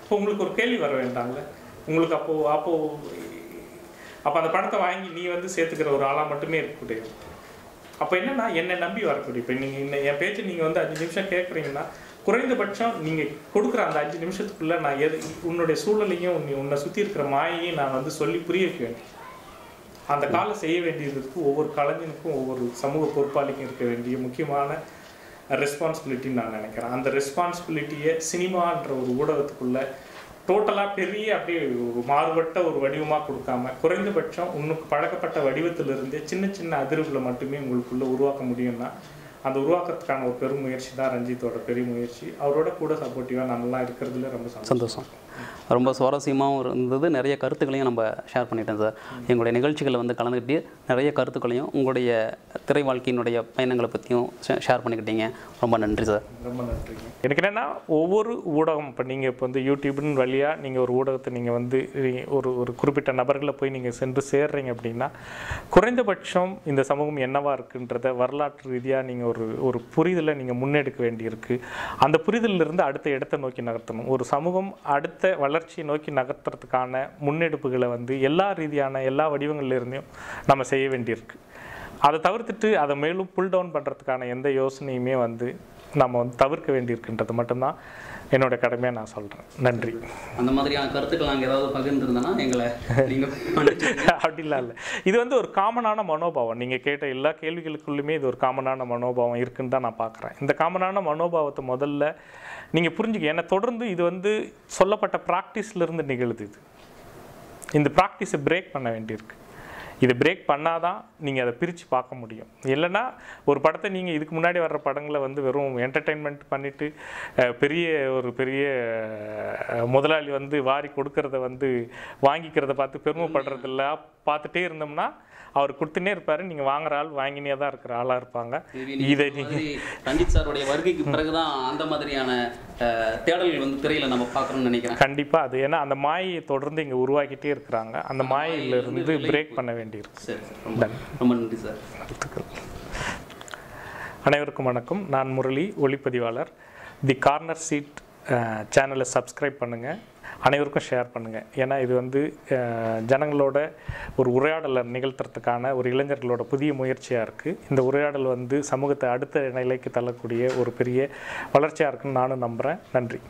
இப்போ உங்களுக்கு ஒரு கேள்வி வர வேண்டாம்ல உங்களுக்கு? அப்போ அந்த பணத்தை வாங்கி நீ வந்து சேர்த்துக்கிற ஒரு ஆளாக மட்டுமே இருக்கக்கூடிய. அப்போ என்னென்னா என்னை நம்பி வரக்கூடிய. இப்போ நீங்கள் என் பேச்சு நீங்கள் வந்து 5 நிமிஷம் கேட்குறீங்கன்னா, குறைந்தபட்சம் நீங்கள் கொடுக்குற அந்த 5 நிமிஷத்துக்குள்ளே நான் உன்னுடைய சூழலையும் உன்னை சுற்றி இருக்கிற மாயையும் நான் வந்து சொல்லி புரிய வைக்க வேண்டிய அந்த காலம் செய்ய வேண்டியதுக்கு ஒவ்வொரு கலைஞனுக்கும் ஒவ்வொரு சமூக பொறுப்பாளிக்கும் இருக்க வேண்டிய முக்கியமான ரெஸ்பான்சிபிலிட்டின்னு நான் நினைக்கிறேன். அந்த ரெஸ்பான்சிபிலிட்டியை சினிமான்ற ஒரு ஊடகத்துக்குள்ளே டோட்டலாக பெரிய அப்படியே ஒரு மாறுபட்ட ஒரு வடிவமாக கொடுக்காம, குறைந்தபட்சம் உனக்கு பழக்கப்பட்ட வடிவத்திலிருந்தே சின்ன சின்ன அதிர்வுகளை மட்டுமே உங்களுக்குள்ளே உருவாக்க முடியும்னா, அந்த உருவாக்கத்துக்கான ஒரு பெரும் முயற்சி தான் ரஞ்சித்தோட பெரிய முயற்சி. அவரோட கூட சப்போர்ட்டிவாக நம்மளாம் இருக்கிறதுல ரொம்ப சந்தோஷம். ரொம்ப சுவாரஸ்யமாகவும் இருந்தது. நிறைய கருத்துக்களையும் நம்ம ஷேர் பண்ணிட்டேன் சார். எங்களுடைய நிகழ்ச்சிகளை வந்து கலந்துக்கிட்டு நிறைய கருத்துக்களையும் உங்களுடைய திரை வாழ்க்கையினுடைய பயணங்களை பற்றியும் ஷேர் பண்ணிக்கிட்டீங்க. ரொம்ப நன்றி சார். ரொம்ப நன்றிங்க. எனக்கு என்னென்னா ஒவ்வொரு ஊடகம் இப்போ நீங்கள் இப்போ வந்து யூடியூப்னு வழியாக நீங்கள் ஒரு ஊடகத்தை நீங்கள் வந்து ஒரு குறிப்பிட்ட நபர்களை போய் நீங்கள் சென்று சேர்றீங்க அப்படின்னா, குறைந்தபட்சம் இந்த சமூகம் என்னவாக இருக்குன்றத வரலாற்று ரீதியாக நீங்கள் ஒரு புரிதலை நீங்கள் முன்னெடுக்க வேண்டியிருக்கு. அந்த புரிதலிருந்து அடுத்த இடத்தை நோக்கி நகர்த்தணும். ஒரு சமூகம் அடுத்த வளர்ச்சியை நோக்கி நகர்த்துறதுக்கான முன்னெடுப்புகளை வந்து எல்லா ரீதியான எல்லா வடிவங்கள்லேருந்தையும் நம்ம செய்ய வேண்டியிருக்கு. அதை தவிர்த்துட்டு அதை மேலும் புல் டவுன் பண்ணுறதுக்கான எந்த யோசனையுமே வந்து நம்ம வந்து தவிர்க்க வேண்டியிருக்குன்றது மட்டும்தான் என்னோட கடமையாக நான் சொல்கிறேன். நன்றி. அந்த மாதிரியான கருத்துக்கள் நாங்கள் ஏதாவது பகிர்ந்துருந்தோன்னா எங்களை நீங்கள் அப்படிலாம் இல்லை. இது வந்து ஒரு காமனான மனோபாவம். நீங்கள் கேட்ட எல்லா கேள்விகளுக்குள்ளுமே இது ஒரு காமனான மனோபாவம் இருக்குன்னு தான் நான் பார்க்குறேன். இந்த காமனான மனோபாவத்தை முதல்ல நீங்கள் புரிஞ்சுக்க. ஏன்னா தொடர்ந்து இது வந்து சொல்லப்பட்ட ப்ராக்டிஸ்லேருந்து நிகழுது. இந்த ப்ராக்டிஸை பிரேக் பண்ண வேண்டியிருக்கு. இது பிரேக் பண்ணாதான் நீங்கள் அதை பிரித்து பார்க்க முடியும். இல்லைன்னா ஒரு படத்தை நீங்கள் இதுக்கு முன்னாடி வர்ற படங்களை வந்து வெறும் என்டர்டெயின்மெண்ட் பண்ணிவிட்டு பெரிய முதலாளி வந்து வாரி கொடுக்கறத வந்து வாங்கிக்கிறத பார்த்து பெருமைப்படுறதில்ல பார்த்துட்டே இருந்தோம்னா அவர் கொடுத்துனே இருப்பார். நீங்கள் வாங்குற ஆள் வாங்கினே தான் இருக்கிற ஆளாக இருப்பாங்க. இதை ரஞ்சித் சாருடைய வருகைக்கு பிறகுதான் அந்த மாதிரியான தேடல்கள் வந்து திரையில் நம்ம பார்க்கணும்னு நினைக்கிறேன். கண்டிப்பாக அது ஏன்னா அந்த மாயை தொடர்ந்து இங்கே உருவாக்கிட்டே இருக்கிறாங்க. அந்த மாயிலிருந்து பிரேக் பண்ண வேண்டியிருக்கு. சரி, ரொம்ப நன்றி சார். அனைவருக்கும் வணக்கம். நான் முரளி, ஒளிப்பதிவாளர். தி கார்னர் சீட் சேனலை சப்ஸ்கிரைப் பண்ணுங்கள், அனைவருக்கும் ஷேர் பண்ணுங்கள். ஏன்னா இது வந்து ஜனங்களோட ஒரு உரையாடலை நிகழ்த்துறதுக்கான ஒரு இளைஞர்களோட புதிய முயற்சியாக இருக்குது. இந்த உரையாடல் வந்து சமூகத்தை அடுத்த நிலைக்கு தள்ளக்கூடிய ஒரு பெரிய வளர்ச்சியாக இருக்குன்னு நானும் நம்புகிறேன். நன்றி.